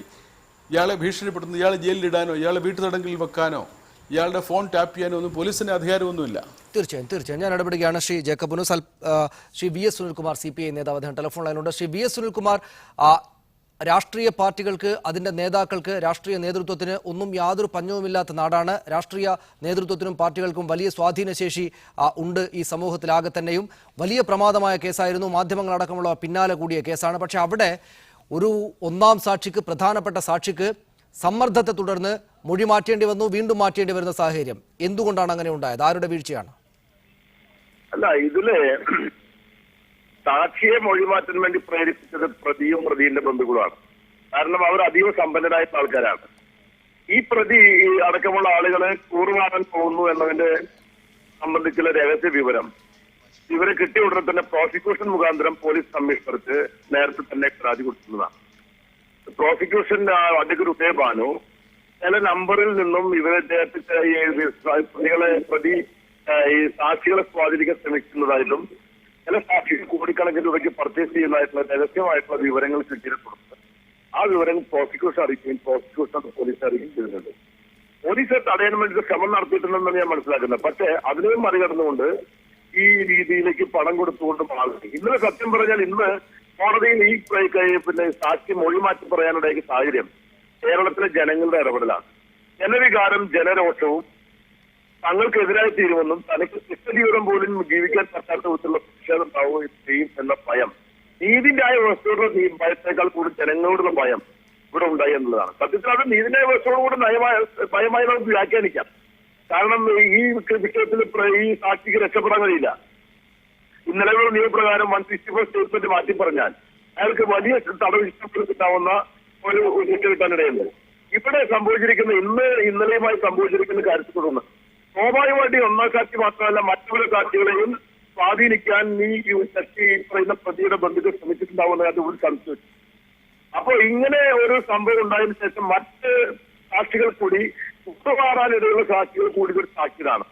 ഇയാളെ ഭീഷണിപ്പെടുത്തുന്നു, ഇയാളെ ജയിലിലിടാനോ ഇയാളെ വീട്ടുതടങ്കിൽ വെക്കാനോ ഇയാളുടെ ഫോൺ ടാപ്പ് ചെയ്യാനോ ഒന്നും പോലീസിന് അധികാരമൊന്നുമില്ല. തീർച്ചയായും ഞാൻ ഇടപെടുകയാണ്. Shri Jacob Shri V S Sunilkumar CPI നേതാവ്, അദ്ദേഹം ടെലിഫോൺ ലൈനിലുണ്ട്. ശ്രീ വി എസ് സുനിൽകുമാർ, രാഷ്ട്രീയ പാർട്ടികൾക്ക്, അതിൻ്റെ നേതാക്കൾക്ക്, രാഷ്ട്രീയ നേതൃത്വത്തിന് ഒന്നും യാതൊരു പഞ്ഞവുമില്ലാത്ത നാടാണ്. രാഷ്ട്രീയ നേതൃത്വത്തിനും പാർട്ടികൾക്കും വലിയ സ്വാധീനശേഷി ഉണ്ട് ഈ സമൂഹത്തിലാകെ തന്നെയും. വലിയ പ്രമാദമായ കേസായിരുന്നു, മാധ്യമങ്ങളടക്കമുള്ള പിന്നാലെ കൂടിയ കേസാണ്. പക്ഷെ അവിടെ ഒരു ഒന്നാം സാക്ഷിക്ക്, പ്രധാനപ്പെട്ട സാക്ഷിക്ക് സമ്മർദ്ദത്തെ തുടർന്ന് മൊഴി മാറ്റേണ്ടി വന്നു, വീണ്ടും മാറ്റേണ്ടി വരുന്ന സാഹചര്യം എന്തുകൊണ്ടാണ് അങ്ങനെ ഉണ്ടായത്? ആരുടെ വീഴ്ചയാണ്? അല്ല, ഇതില് സാക്ഷിയെ മൊഴി മാറ്റാൻ വേണ്ടി പ്രേരിപ്പിച്ചത് പ്രതിയും പ്രതിയുടെ ബന്ധുക്കളുമാണ്. കാരണം അവർ അതീവ സമ്പന്നരായ ആൾക്കാരാണ്. ഈ പ്രതി അടക്കമുള്ള ആളുകളെ കൂറുമാറാൻ പോകുന്നു എന്നതിന്റെ സംബന്ധിച്ചുള്ള രഹസ്യ വിവരം ഇവരെ കിട്ടിയ ഉടനെ തന്നെ പ്രോസിക്യൂഷൻ മുഖാന്തരം പോലീസ് കമ്മീഷണർക്ക് നേരത്തെ തന്നെ പരാതി കൊടുക്കുന്നതാണ്. പ്രോസിക്യൂഷൻ അഡ്വക്കേറ്റ് ഉദയ ഭാനു ചില നമ്പറിൽ നിന്നും ഇവരെ പ്രതി ഈ സാക്ഷികളെ സ്വാധീനിക്കാൻ ശ്രമിക്കുന്നതായിട്ടും ചില സാക്ഷികൾ കോടിക്കണക്കിന് രൂപയ്ക്ക് പർച്ചേസ് ചെയ്യുന്നതായിട്ടുള്ള രഹസ്യമായിട്ടുള്ള വിവരങ്ങൾ കിട്ടിയിട്ടുണ്ട്. ആ വിവരങ്ങൾ പ്രോസിക്യൂഷൻ അറിയിക്കുകയും പ്രോസിക്യൂഷൻ പോലീസ് അറിയിക്കുകയും ചെയ്തിട്ടുണ്ട്. പോലീസ് തടയാൻ വേണ്ടി ശ്രമം നടത്തിയിട്ടുണ്ടെന്നാണ് ഞാൻ മനസ്സിലാക്കുന്നത്. പക്ഷേ അതിനെയും മറികടന്നുകൊണ്ട് ഈ രീതിയിലേക്ക് പണം കൊടുത്തുകൊണ്ട് മാറി. ഇന്നലെ സത്യം പറഞ്ഞാൽ ഇന്ന് കോടതിയിൽ ഈ സാക്ഷി മൊഴി മാറ്റി പറയാനിടയ്ക്ക് സാഹചര്യം കേരളത്തിലെ ജനങ്ങളുടെ ഇടപെടലാണ്. ജനവികാരം, ജനരോഷവും തങ്ങൾക്കെതിരായി തീരുമെന്നും തനിക്ക് ശിഷ്ടജീവിതം പോലും ജീവിക്കാൻ പറ്റാത്ത വിധത്തിലുള്ള പ്രതിഷേധം ഉണ്ടാവുകയും ചെയ്യും എന്ന ഭയം, നീതിന്യായ വ്യവസ്ഥയോടുള്ള ഭയത്തേക്കാൾ കൂടുതൽ ജനങ്ങളോടുള്ള ഭയം ഇവിടെ ഉണ്ടായി എന്നുള്ളതാണ്. സത്യത്തിൽ അത് നീതിന്യായ വ്യവസ്ഥയോടുകൂടി ഭയമായി നമുക്ക് വ്യാഖ്യാനിക്കാം. കാരണം ഈ വിഷയത്തിൽ ഈ സാക്ഷിക്ക് രക്ഷപ്പെടാൻ കഴിയില്ല. നിലവിലുള്ള നിയമപ്രകാരം 164 സ്റ്റേറ്റ്മെന്റ് മാറ്റി പറഞ്ഞാൽ അയാൾക്ക് വലിയ തടവ് ശിക്ഷ കിട്ടാവുന്ന ഒരു ശിക്ഷ കിട്ടാനിടയുണ്ട്. ഇവിടെ സംഭവിച്ചിരിക്കുന്ന ഇന്നലെയുമായി സംഭവിച്ചിരിക്കുന്ന കാര്യത്തിൽ തുടർന്ന് സ്വാഭാവികമായിട്ട് ഒന്നാം സാക്ഷി മാത്രമല്ല മറ്റുള്ള സാക്ഷികളെയും സ്വാധീനിക്കാൻ ഈ ശക്തി പറയുന്ന പ്രതിയുടെ ബന്ധുക്കൾ ശ്രമിച്ചിട്ടുണ്ടാവുന്ന കാര്യം ഒരു സംശയം. അപ്പോൾ ഇങ്ങനെ ഒരു സംഭവം ഉണ്ടായതിനു ശേഷം മറ്റ് സാക്ഷികൾ കൂടി കുറ്റമാറാനിടയുള്ള സാക്ഷികൾ കൂടി ഒരു സാക്ഷിയാണ്.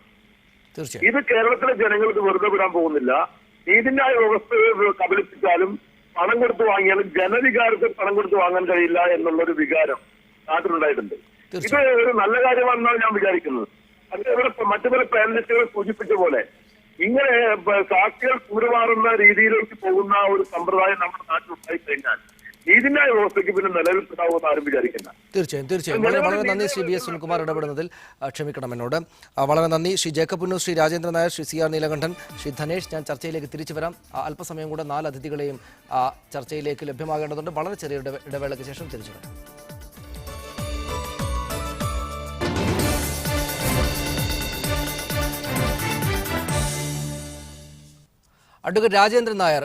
ഇത് കേരളത്തിലെ ജനങ്ങൾക്ക് വെറുതെ വിടാൻ പോകുന്നില്ല. നീതിന്യായ വ്യവസ്ഥയെ കബളിപ്പിച്ചാലും പണം കൊടുത്ത് വാങ്ങിയാലും ജനവികാരത്തിൽ പണം കൊടുത്ത് വാങ്ങാൻ കഴിയില്ല എന്നുള്ളൊരു വികാരം നാട്ടിലുണ്ടായിട്ടുണ്ട്. ഇത് ഒരു നല്ല കാര്യമാണെന്നാണ് ഞാൻ വിചാരിക്കുന്നത്. ഇവിടെ മറ്റു പല പാനലിസ്റ്റുകൾ സൂചിപ്പിച്ച പോലെ ഇങ്ങനെ സാക്ഷികൾ കൂറുമാറുന്ന രീതിയിലേക്ക് പോകുന്ന ഒരു സമ്പ്രദായം നമ്മുടെ നാട്ടിലുണ്ടായി കഴിഞ്ഞാൽ നീതിന്യായ വ്യവസ്ഥയ്ക്ക് പിന്നെ നിലനിൽപ്പുണ്ടാവുമെന്ന് ആരും വിചാരിക്കുന്ന. തീർച്ചയായും വളരെ നന്ദി ശ്രീ വി എസ് സുനിൽകുമാർ ഇടപെടുന്നതിൽ. ക്ഷമിക്കണം എന്നോട്. വളരെ നന്ദി ശ്രീ ജേക്കബ് പുന്നൂർ, ശ്രീ രാജേന്ദ്രൻ നായർ, ശ്രീ CR നീലകണ്ഠൻ, ശ്രീ ധനേഷ്. ഞാൻ ചർച്ചയിലേക്ക് തിരിച്ചു വരാം. അല്പസമയം കൂടെ 4 അതിഥികളെയും ചർച്ചയിലേക്ക് ലഭ്യമാകേണ്ടതുണ്ട്. വളരെ ചെറിയ ഇടവേളയ്ക്ക് ശേഷം തിരിച്ചു വരാം. അഡ്വക്കേറ്റ് രാജേന്ദ്രൻ നായർ,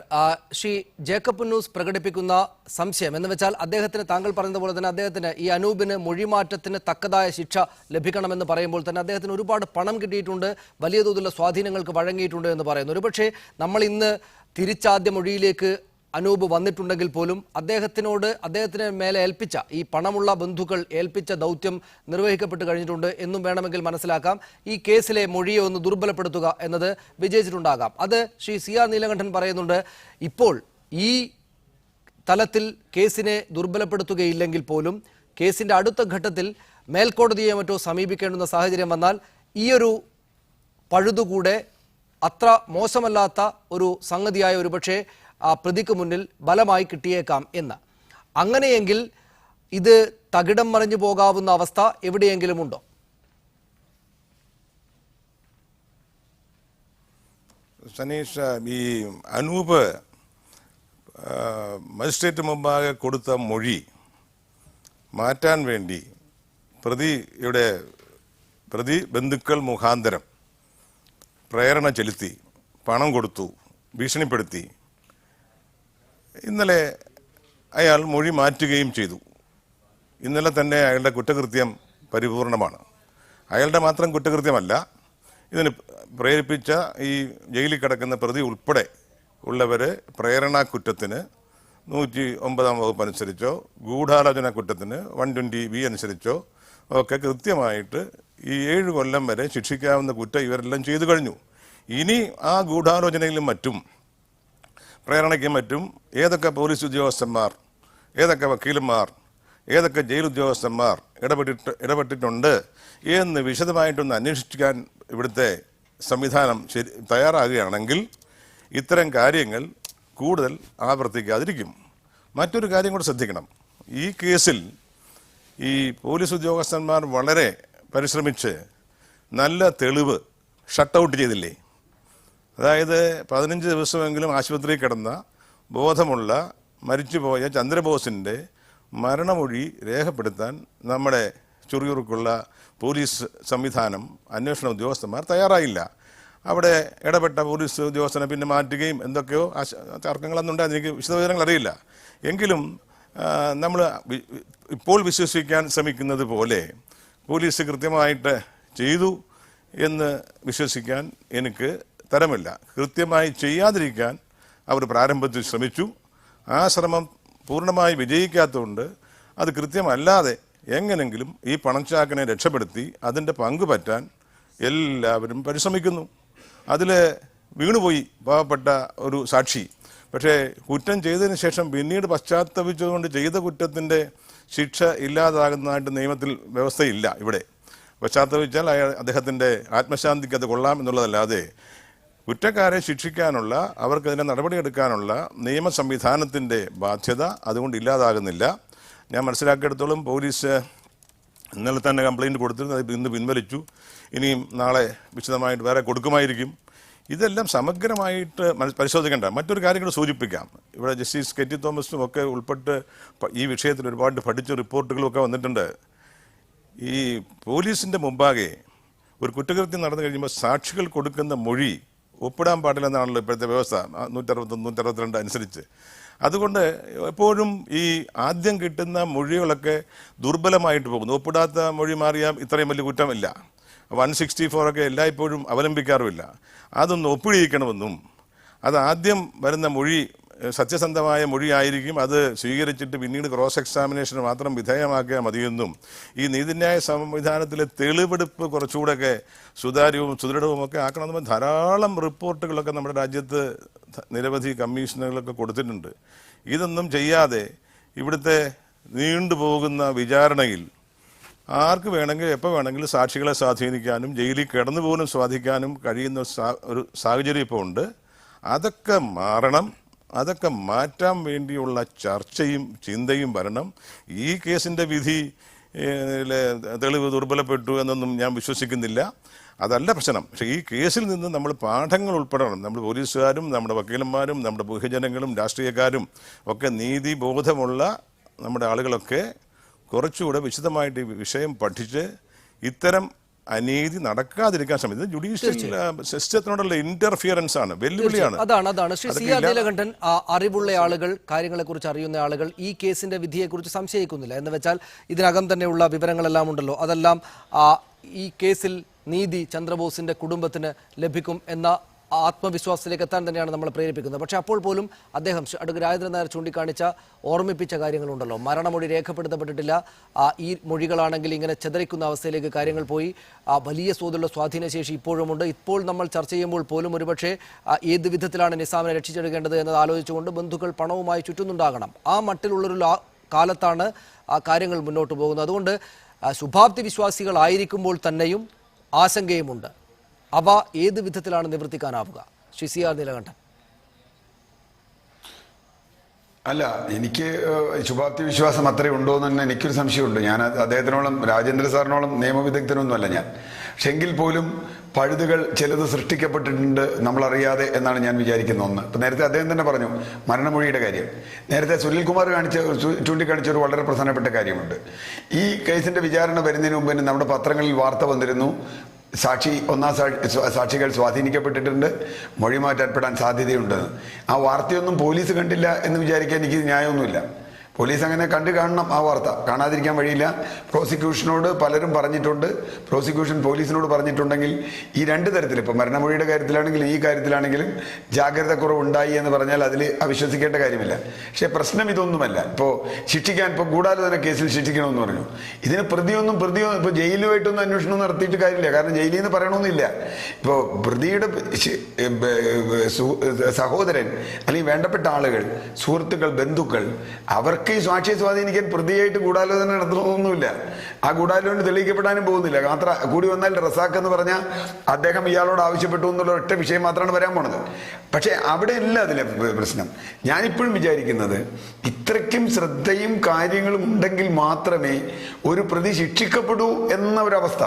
ശ്രീ ജേക്കബ് പുന്നൂസ് പ്രകടിപ്പിക്കുന്ന സംശയം എന്ന് വെച്ചാൽ അദ്ദേഹത്തിന്, താങ്കൾ പറഞ്ഞതുപോലെ തന്നെ അദ്ദേഹത്തിന് ഈ അനൂപിന് മൊഴിമാറ്റത്തിന് തക്കതായ ശിക്ഷ ലഭിക്കണമെന്ന് പറയുമ്പോൾ തന്നെ അദ്ദേഹത്തിന് ഒരുപാട് പണം കിട്ടിയിട്ടുണ്ട്, വലിയ തോതിലുള്ള സ്വാധീനങ്ങൾക്ക് വഴങ്ങിയിട്ടുണ്ട് എന്ന് പറയുന്നു. ഒരുപക്ഷെ നമ്മൾ ഇന്ന് തിരിച്ചാദ്യ മൊഴിയിലേക്ക് അനൂപ് വന്നിട്ടുണ്ടെങ്കിൽ പോലും അദ്ദേഹത്തിന് മേലെ ഏൽപ്പിച്ച ഈ പണമുള്ള ബന്ധുക്കൾ ഏൽപ്പിച്ച ദൗത്യം നിർവഹിക്കപ്പെട്ട് കഴിഞ്ഞിട്ടുണ്ട് എന്നും വേണമെങ്കിൽ മനസ്സിലാക്കാം. ഈ കേസിലെ മൊഴിയെ ഒന്ന് ദുർബലപ്പെടുത്തുക എന്നത് വിജയിച്ചിട്ടുണ്ടാകാം. അത് ശ്രീ CR നീലകണ്ഠൻ പറയുന്നുണ്ട്. ഇപ്പോൾ ഈ തലത്തിൽ കേസിനെ ദുർബലപ്പെടുത്തുകയില്ലെങ്കിൽ പോലും കേസിന്റെ അടുത്ത ഘട്ടത്തിൽ മേൽക്കോടതിയെ മറ്റോ സമീപിക്കേണ്ടുന്ന സാഹചര്യം വന്നാൽ ഈയൊരു പഴുതുകൂടെ അത്ര മോശമല്ലാത്ത ഒരു സംഗതിയായ ഒരുപക്ഷെ പ്രതിക്ക് മുന്നിൽ ബലമായി കിട്ടിയേക്കാം എന്ന്. അങ്ങനെയെങ്കിൽ ഇത് തകിടം മറിഞ്ഞു പോകാവുന്ന അവസ്ഥ എവിടെയെങ്കിലും ഉണ്ടോ? സനീഷ്, ഈ അനൂപ് മജിസ്ട്രേറ്റ് മുമ്പാകെ കൊടുത്ത മൊഴി മാറ്റാൻ വേണ്ടി പ്രതി ബന്ധുക്കൾ മുഖാന്തരം പ്രേരണ ചെലുത്തി, പണം കൊടുത്തു, ഭീഷണിപ്പെടുത്തി. ഇന്നലെ അയാൾ മൊഴി മാറ്റുകയും ചെയ്തു. ഇന്നലെ തന്നെ അയാളുടെ കുറ്റകൃത്യം പരിപൂർണമാണ്. അയാളുടെ മാത്രം കുറ്റകൃത്യമല്ല, ഇതിന് പ്രേരിപ്പിച്ച ഈ ജയിലിൽ കിടക്കുന്ന പ്രതി ഉൾപ്പെടെ ഉള്ളവരെ പ്രേരണാ കുറ്റത്തിന് 109 വകുപ്പ് അനുസരിച്ചോ ഗൂഢാലോചന കുറ്റത്തിന് 120B അനുസരിച്ചോ ഒക്കെ കൃത്യമായിട്ട് ഈ 7 കൊല്ലം വരെ ശിക്ഷിക്കാവുന്ന കുറ്റം ഇവരെല്ലാം ചെയ്തു കഴിഞ്ഞു. ഇനി ആ ഗൂഢാലോചനയിലും മറ്റും പ്രേരണയ്ക്കും മറ്റും ഏതൊക്കെ പോലീസ് ഉദ്യോഗസ്ഥന്മാർ, ഏതൊക്കെ വക്കീലന്മാർ, ഏതൊക്കെ ജയിൽ ഉദ്യോഗസ്ഥന്മാർ ഇടപെട്ടിട്ടുണ്ട് എന്ന് വിശദമായിട്ടൊന്ന് അന്വേഷിക്കാൻ ഇവിടുത്തെ സംവിധാനം തയ്യാറാകുകയാണെങ്കിൽ ഇത്തരം കാര്യങ്ങൾ കൂടുതൽ ആവർത്തിക്കാതിരിക്കും. മറ്റൊരു കാര്യം കൂടെ ശ്രദ്ധിക്കണം. ഈ കേസിൽ ഈ പോലീസ് ഉദ്യോഗസ്ഥന്മാർ വളരെ പരിശ്രമിച്ച് നല്ല തെളിവ് ഷട്ട് ഔട്ട് ചെയ്തില്ലേ? അതായത് 15 ദിവസമെങ്കിലും ആശുപത്രിയിൽ കിടന്ന ബോധമുള്ള മരിച്ചുപോയ ചന്ദ്രബോസിൻ്റെ മരണമൊഴി രേഖപ്പെടുത്താൻ നമ്മുടെ ചുറിയുറുക്കുള്ള പോലീസ് സംവിധാനം, അന്വേഷണ ഉദ്യോഗസ്ഥന്മാർ തയ്യാറായില്ല. അവിടെ ഇടപെട്ട പോലീസ് ഉദ്യോഗസ്ഥനെ പിന്നെ മാറ്റുകയും എന്തൊക്കെയോ തർക്കങ്ങളൊന്നുണ്ടായി, എനിക്ക് വിശദവിവരങ്ങൾ അറിയില്ല. എങ്കിലും നമ്മൾ ഇപ്പോൾ വിശ്വസിക്കാൻ ശ്രമിക്കുന്നത് പോലെ പോലീസ് കൃത്യമായിട്ട് ചെയ്തു എന്ന് വിശ്വസിക്കാൻ എനിക്ക് തരമില്ല. കൃത്യമായി ചെയ്യാതിരിക്കാൻ അവർ പ്രാരംഭത്തിൽ ശ്രമിച്ചു. ആ ശ്രമം പൂർണ്ണമായി വിജയിക്കാത്തതുകൊണ്ട് അത് കൃത്യമല്ലാതെ എങ്ങനെങ്കിലും ഈ പണച്ചാക്കിനെ രക്ഷപ്പെടുത്തി അതിൻ്റെ പങ്ക് പറ്റാൻ എല്ലാവരും പരിശ്രമിക്കുന്നു. അതിൽ വീണുപോയി പാവപ്പെട്ട ഒരു സാക്ഷി. പക്ഷേ കുറ്റം ചെയ്തതിന് ശേഷം പിന്നീട് പശ്ചാത്തപിച്ചതുകൊണ്ട് ചെയ്ത കുറ്റത്തിൻ്റെ ശിക്ഷ ഇല്ലാതാകുന്നതായിട്ട് നിയമത്തിൽ വ്യവസ്ഥയില്ല. ഇവിടെ പശ്ചാത്തപിച്ചാൽ അദ്ദേഹത്തിൻ്റെ ആത്മശാന്തിക്ക് അത് കൊള്ളാം എന്നുള്ളതല്ലാതെ കുറ്റക്കാരെ ശിക്ഷിക്കാനുള്ള, അവർക്കതിനെ നടപടിയെടുക്കാനുള്ള നിയമ സംവിധാനത്തിൻ്റെ ബാധ്യത അതുകൊണ്ട് ഇല്ലാതാകുന്നില്ല. ഞാൻ മനസ്സിലാക്കിയെടുത്തോളം പോലീസ് ഇന്നലെ തന്നെ കംപ്ലയിൻറ്റ് കൊടുത്തിരുന്നു, അത് ഇന്ന് പിൻവലിച്ചു. ഇനിയും നാളെ വിശദമായിട്ട് വേറെ കൊടുക്കുമായിരിക്കും. ഇതെല്ലാം സമഗ്രമായിട്ട് പരിശോധിക്കേണ്ട. മറ്റൊരു കാര്യം കൂടെ സൂചിപ്പിക്കാം. ഇവിടെ ജസ്റ്റിസ് കെ ടി തോമസും ഒക്കെ ഉൾപ്പെട്ട് ഈ വിഷയത്തിൽ ഒരുപാട് പഠിച്ച റിപ്പോർട്ടുകളൊക്കെ വന്നിട്ടുണ്ട്. ഈ പോലീസിൻ്റെ മുമ്പാകെ ഒരു കുറ്റകൃത്യം നടന്നു കഴിയുമ്പോൾ സാക്ഷികൾ കൊടുക്കുന്ന മൊഴി ഒപ്പിടാൻ പാടില്ലെന്നാണല്ലോ ഇപ്പോഴത്തെ വ്യവസ്ഥ 161, 162 അനുസരിച്ച്. അതുകൊണ്ട് എപ്പോഴും ഈ ആദ്യം കിട്ടുന്ന മൊഴികളൊക്കെ ദുർബലമായിട്ട് പോകുന്നു. ഒപ്പിടാത്ത മൊഴി മാറിയാൽ ഇത്രയും വലിയ കുറ്റമില്ല. 164 ഒക്കെ എല്ലായ്പ്പോഴും അവലംബിക്കാറുമില്ല. അതൊന്ന് ഒപ്പിടിയിക്കണമെന്നും അത് ആദ്യം വരുന്ന മൊഴി സത്യസന്ധമായ മൊഴിയായിരിക്കും, അത് സ്വീകരിച്ചിട്ട് പിന്നീട് ക്രോസ് എക്സാമിനേഷന് മാത്രം വിധേയമാക്കിയാൽ മതിയെന്നും ഈ നീതിന്യായ സംവിധാനത്തിലെ തെളിവെടുപ്പ് കുറച്ചുകൂടെയൊക്കെ സുതാര്യവും സുദൃഢവുമൊക്കെ ആക്കണമെന്ന് ധാരാളം റിപ്പോർട്ടുകളൊക്കെ നമ്മുടെ രാജ്യത്ത് നിരവധി കമ്മീഷനുകളൊക്കെ കൊടുത്തിട്ടുണ്ട്. ഇതൊന്നും ചെയ്യാതെ ഇവിടുത്തെ നീണ്ടുപോകുന്ന വിചാരണയിൽ ആർക്ക് വേണമെങ്കിൽ എപ്പോൾ വേണമെങ്കിലും സാക്ഷികളെ സ്വാധീനിക്കാനും ജയിലിൽ കിടന്നു പോലും സ്വാധീനിക്കാനും കഴിയുന്ന ഒരു സാഹചര്യം ഇപ്പോൾ ഉണ്ട്. അതൊക്കെ മാറണം. അതൊക്കെ മാറ്റാൻ വേണ്ടിയുള്ള ചർച്ചയും ചിന്തയും വരണം. ഈ കേസിൻ്റെ വിധി തെളിവ് ദുർബലപ്പെട്ടു എന്നൊന്നും ഞാൻ വിശ്വസിക്കുന്നില്ല. അതല്ല പ്രശ്നം. പക്ഷേ ഈ കേസിൽ നിന്ന് നമ്മൾ പാഠങ്ങൾ ഉൾപ്പെടണം. നമ്മൾ പോലീസുകാരും നമ്മുടെ വക്കീലന്മാരും നമ്മുടെ ബഹുജനങ്ങളും രാഷ്ട്രീയക്കാരും ഒക്കെ നീതിബോധമുള്ള നമ്മുടെ ആളുകളൊക്കെ കുറച്ചുകൂടെ വിശദമായിട്ട് ഈ വിഷയം പഠിച്ച് ഇത്തരം അനീതി നടക്കാതിരിക്കാൻ ശ്രമിക്കുന്നത് ജുഡീഷ്യൽ സിസ്റ്റത്തിനോടുള്ള ഇന്റർഫിയറൻസ് ആണ്, വെല്ലുവിളിയാണ്. അതാണ് ശ്രീ സി ആർ നീലകണ്ഠൻ, അറിവുള്ള ആളുകൾ, കാര്യങ്ങളെക്കുറിച്ച് അറിയുന്ന ആളുകൾ ഈ കേസിന്റെ വിധിയെക്കുറിച്ച് സംശയിക്കുന്നില്ല. എന്ന് വെച്ചാൽ ഇതിനകം തന്നെയുള്ള വിവരങ്ങളെല്ലാം ഉണ്ടല്ലോ, അതെല്ലാം ഈ കേസിൽ നീതി ചന്ദ്രബോസിന്റെ കുടുംബത്തിന് ലഭിക്കും എന്ന ആത്മവിശ്വാസത്തിലേക്ക് എത്താൻ തന്നെയാണ് നമ്മൾ പ്രേരിപ്പിക്കുന്നത്. പക്ഷേ അപ്പോൾ പോലും അദ്ദേഹം അഡ്വക്കേറ്റ് രാജേന്ദ്രൻ നായർ ചൂണ്ടിക്കാണിച്ച ഓർമ്മിപ്പിച്ച കാര്യങ്ങളുണ്ടല്ലോ. മരണമൊഴി രേഖപ്പെടുത്തപ്പെട്ടിട്ടില്ല, ഈ മൊഴികളാണെങ്കിൽ ഇങ്ങനെ ചെതറിക്കുന്ന അവസ്ഥയിലേക്ക് കാര്യങ്ങൾ പോയി. വലിയ തോതിലുള്ള സ്വാധീനശേഷി ഇപ്പോഴുമുണ്ട്. ഇപ്പോൾ നമ്മൾ ചർച്ച ചെയ്യുമ്പോൾ പോലും ഒരുപക്ഷെ ഏത് വിധത്തിലാണ് നിസാമിനെ രക്ഷിച്ചെടുക്കേണ്ടത് എന്നത് ആലോചിച്ചുകൊണ്ട് ബന്ധുക്കൾ പണവുമായി ചുറ്റുന്നുണ്ടാകണം. ആ മട്ടിലുള്ളൊരു കാലത്താണ് കാര്യങ്ങൾ മുന്നോട്ട് പോകുന്നത്. അതുകൊണ്ട് ശുഭാപ്തി വിശ്വാസികളായിരിക്കുമ്പോൾ തന്നെയും ആശങ്കയുമുണ്ട്. അവ ഏത് വിധത്തിലാണ് നിവർത്തിക്കാനാവുക? Shri C R Neelakantan. അല്ല, എനിക്ക് ശുഭാപ്തി വിശ്വാസം അത്രയും ഉണ്ടോ എന്ന് തന്നെ എനിക്കൊരു സംശയമുണ്ട്. ഞാൻ അദ്ദേഹത്തിനോളം രാജേന്ദ്ര സാറിനോളം നിയമവിദഗ്ധനൊന്നുമല്ല ഞാൻ. പക്ഷെ എങ്കിൽ പോലും പഴുതുകൾ ചിലത് സൃഷ്ടിക്കപ്പെട്ടിട്ടുണ്ട് നമ്മളറിയാതെ എന്നാണ് ഞാൻ വിചാരിക്കുന്ന ഒന്ന്. ഇപ്പം നേരത്തെ അദ്ദേഹം തന്നെ പറഞ്ഞു മരണമൊഴിയുടെ കാര്യം. നേരത്തെ സുനിൽകുമാർ ചൂണ്ടിക്കാണിച്ച ഒരു വളരെ പ്രധാനപ്പെട്ട കാര്യമുണ്ട്. ഈ കേസിന്റെ വിചാരണ വരുന്നതിന് മുമ്പ് തന്നെ നമ്മുടെ പത്രങ്ങളിൽ വാർത്ത വന്നിരുന്നു, സാക്ഷികൾ സ്വാധീനിക്കപ്പെട്ടിട്ടുണ്ട്, മൊഴി മാറ്റപ്പെടാൻ സാധ്യതയുണ്ടെന്ന്. ആ വാർത്തയൊന്നും പോലീസ് കണ്ടില്ല എന്ന് വിചാരിക്കാൻ എനിക്ക് ന്യായമൊന്നുമില്ല. പോലീസ് അങ്ങനെ കണ്ടു കാണണം ആ വാർത്ത, കാണാതിരിക്കാൻ വഴിയില്ല. പ്രോസിക്യൂഷനോട് പലരും പറഞ്ഞിട്ടുണ്ട്, പ്രോസിക്യൂഷൻ പോലീസിനോട് പറഞ്ഞിട്ടുണ്ടെങ്കിൽ ഈ രണ്ട് തരത്തിൽ, ഇപ്പോൾ മരണമൊഴിയുടെ കാര്യത്തിലാണെങ്കിലും ഈ കാര്യത്തിലാണെങ്കിലും ജാഗ്രത കുറവുണ്ടായി എന്ന് പറഞ്ഞാൽ അതിൽ അവിശ്വസിക്കേണ്ട കാര്യമില്ല. പക്ഷേ പ്രശ്നം ഇതൊന്നുമല്ല. ഇപ്പോൾ ശിക്ഷിക്കാൻ, ഇപ്പോൾ ഗൂഢാലോചന കേസിൽ ശിക്ഷിക്കണമെന്ന് പറഞ്ഞു. ഇതിന് പ്രതിയൊന്നും ഇപ്പോൾ ജയിലുമായിട്ടൊന്നും അന്വേഷണം നടത്തിയിട്ട് കാര്യമില്ല. കാരണം ജയിലിൽ നിന്ന് പറയണമെന്നില്ല. ഇപ്പോൾ പ്രതിയുടെ സഹോദരൻ അല്ലെങ്കിൽ വേണ്ടപ്പെട്ട ആളുകൾ, സുഹൃത്തുക്കൾ, ബന്ധുക്കൾ, അവർക്ക് ഈ സാക്ഷിയെ സ്വാധീനിക്കാൻ പ്രതിയായിട്ട് ഗൂഢാലോചന നടത്തണമെന്നൊന്നുമില്ല. ആ ഗൂഢാലോചന തെളിയിക്കപ്പെടാനും പോകുന്നില്ല. മാത്ര കൂടി വന്നാൽ റസാഖ് എന്ന് പറഞ്ഞാൽ അദ്ദേഹം ഇയാളോട് ആവശ്യപ്പെട്ടു എന്നുള്ള ഒറ്റ വിഷയം മാത്രമാണ് വരാൻ പോണത്. പക്ഷേ അവിടെ അല്ല അതിലെ പ്രശ്നം. ഞാനിപ്പോഴും വിചാരിക്കുന്നത് ഇത്രയ്ക്കും ശ്രദ്ധയും കാര്യങ്ങളും ഉണ്ടെങ്കിൽ മാത്രമേ ഒരു പ്രതി ശിക്ഷിക്കപ്പെടൂ എന്ന ഒരവസ്ഥ.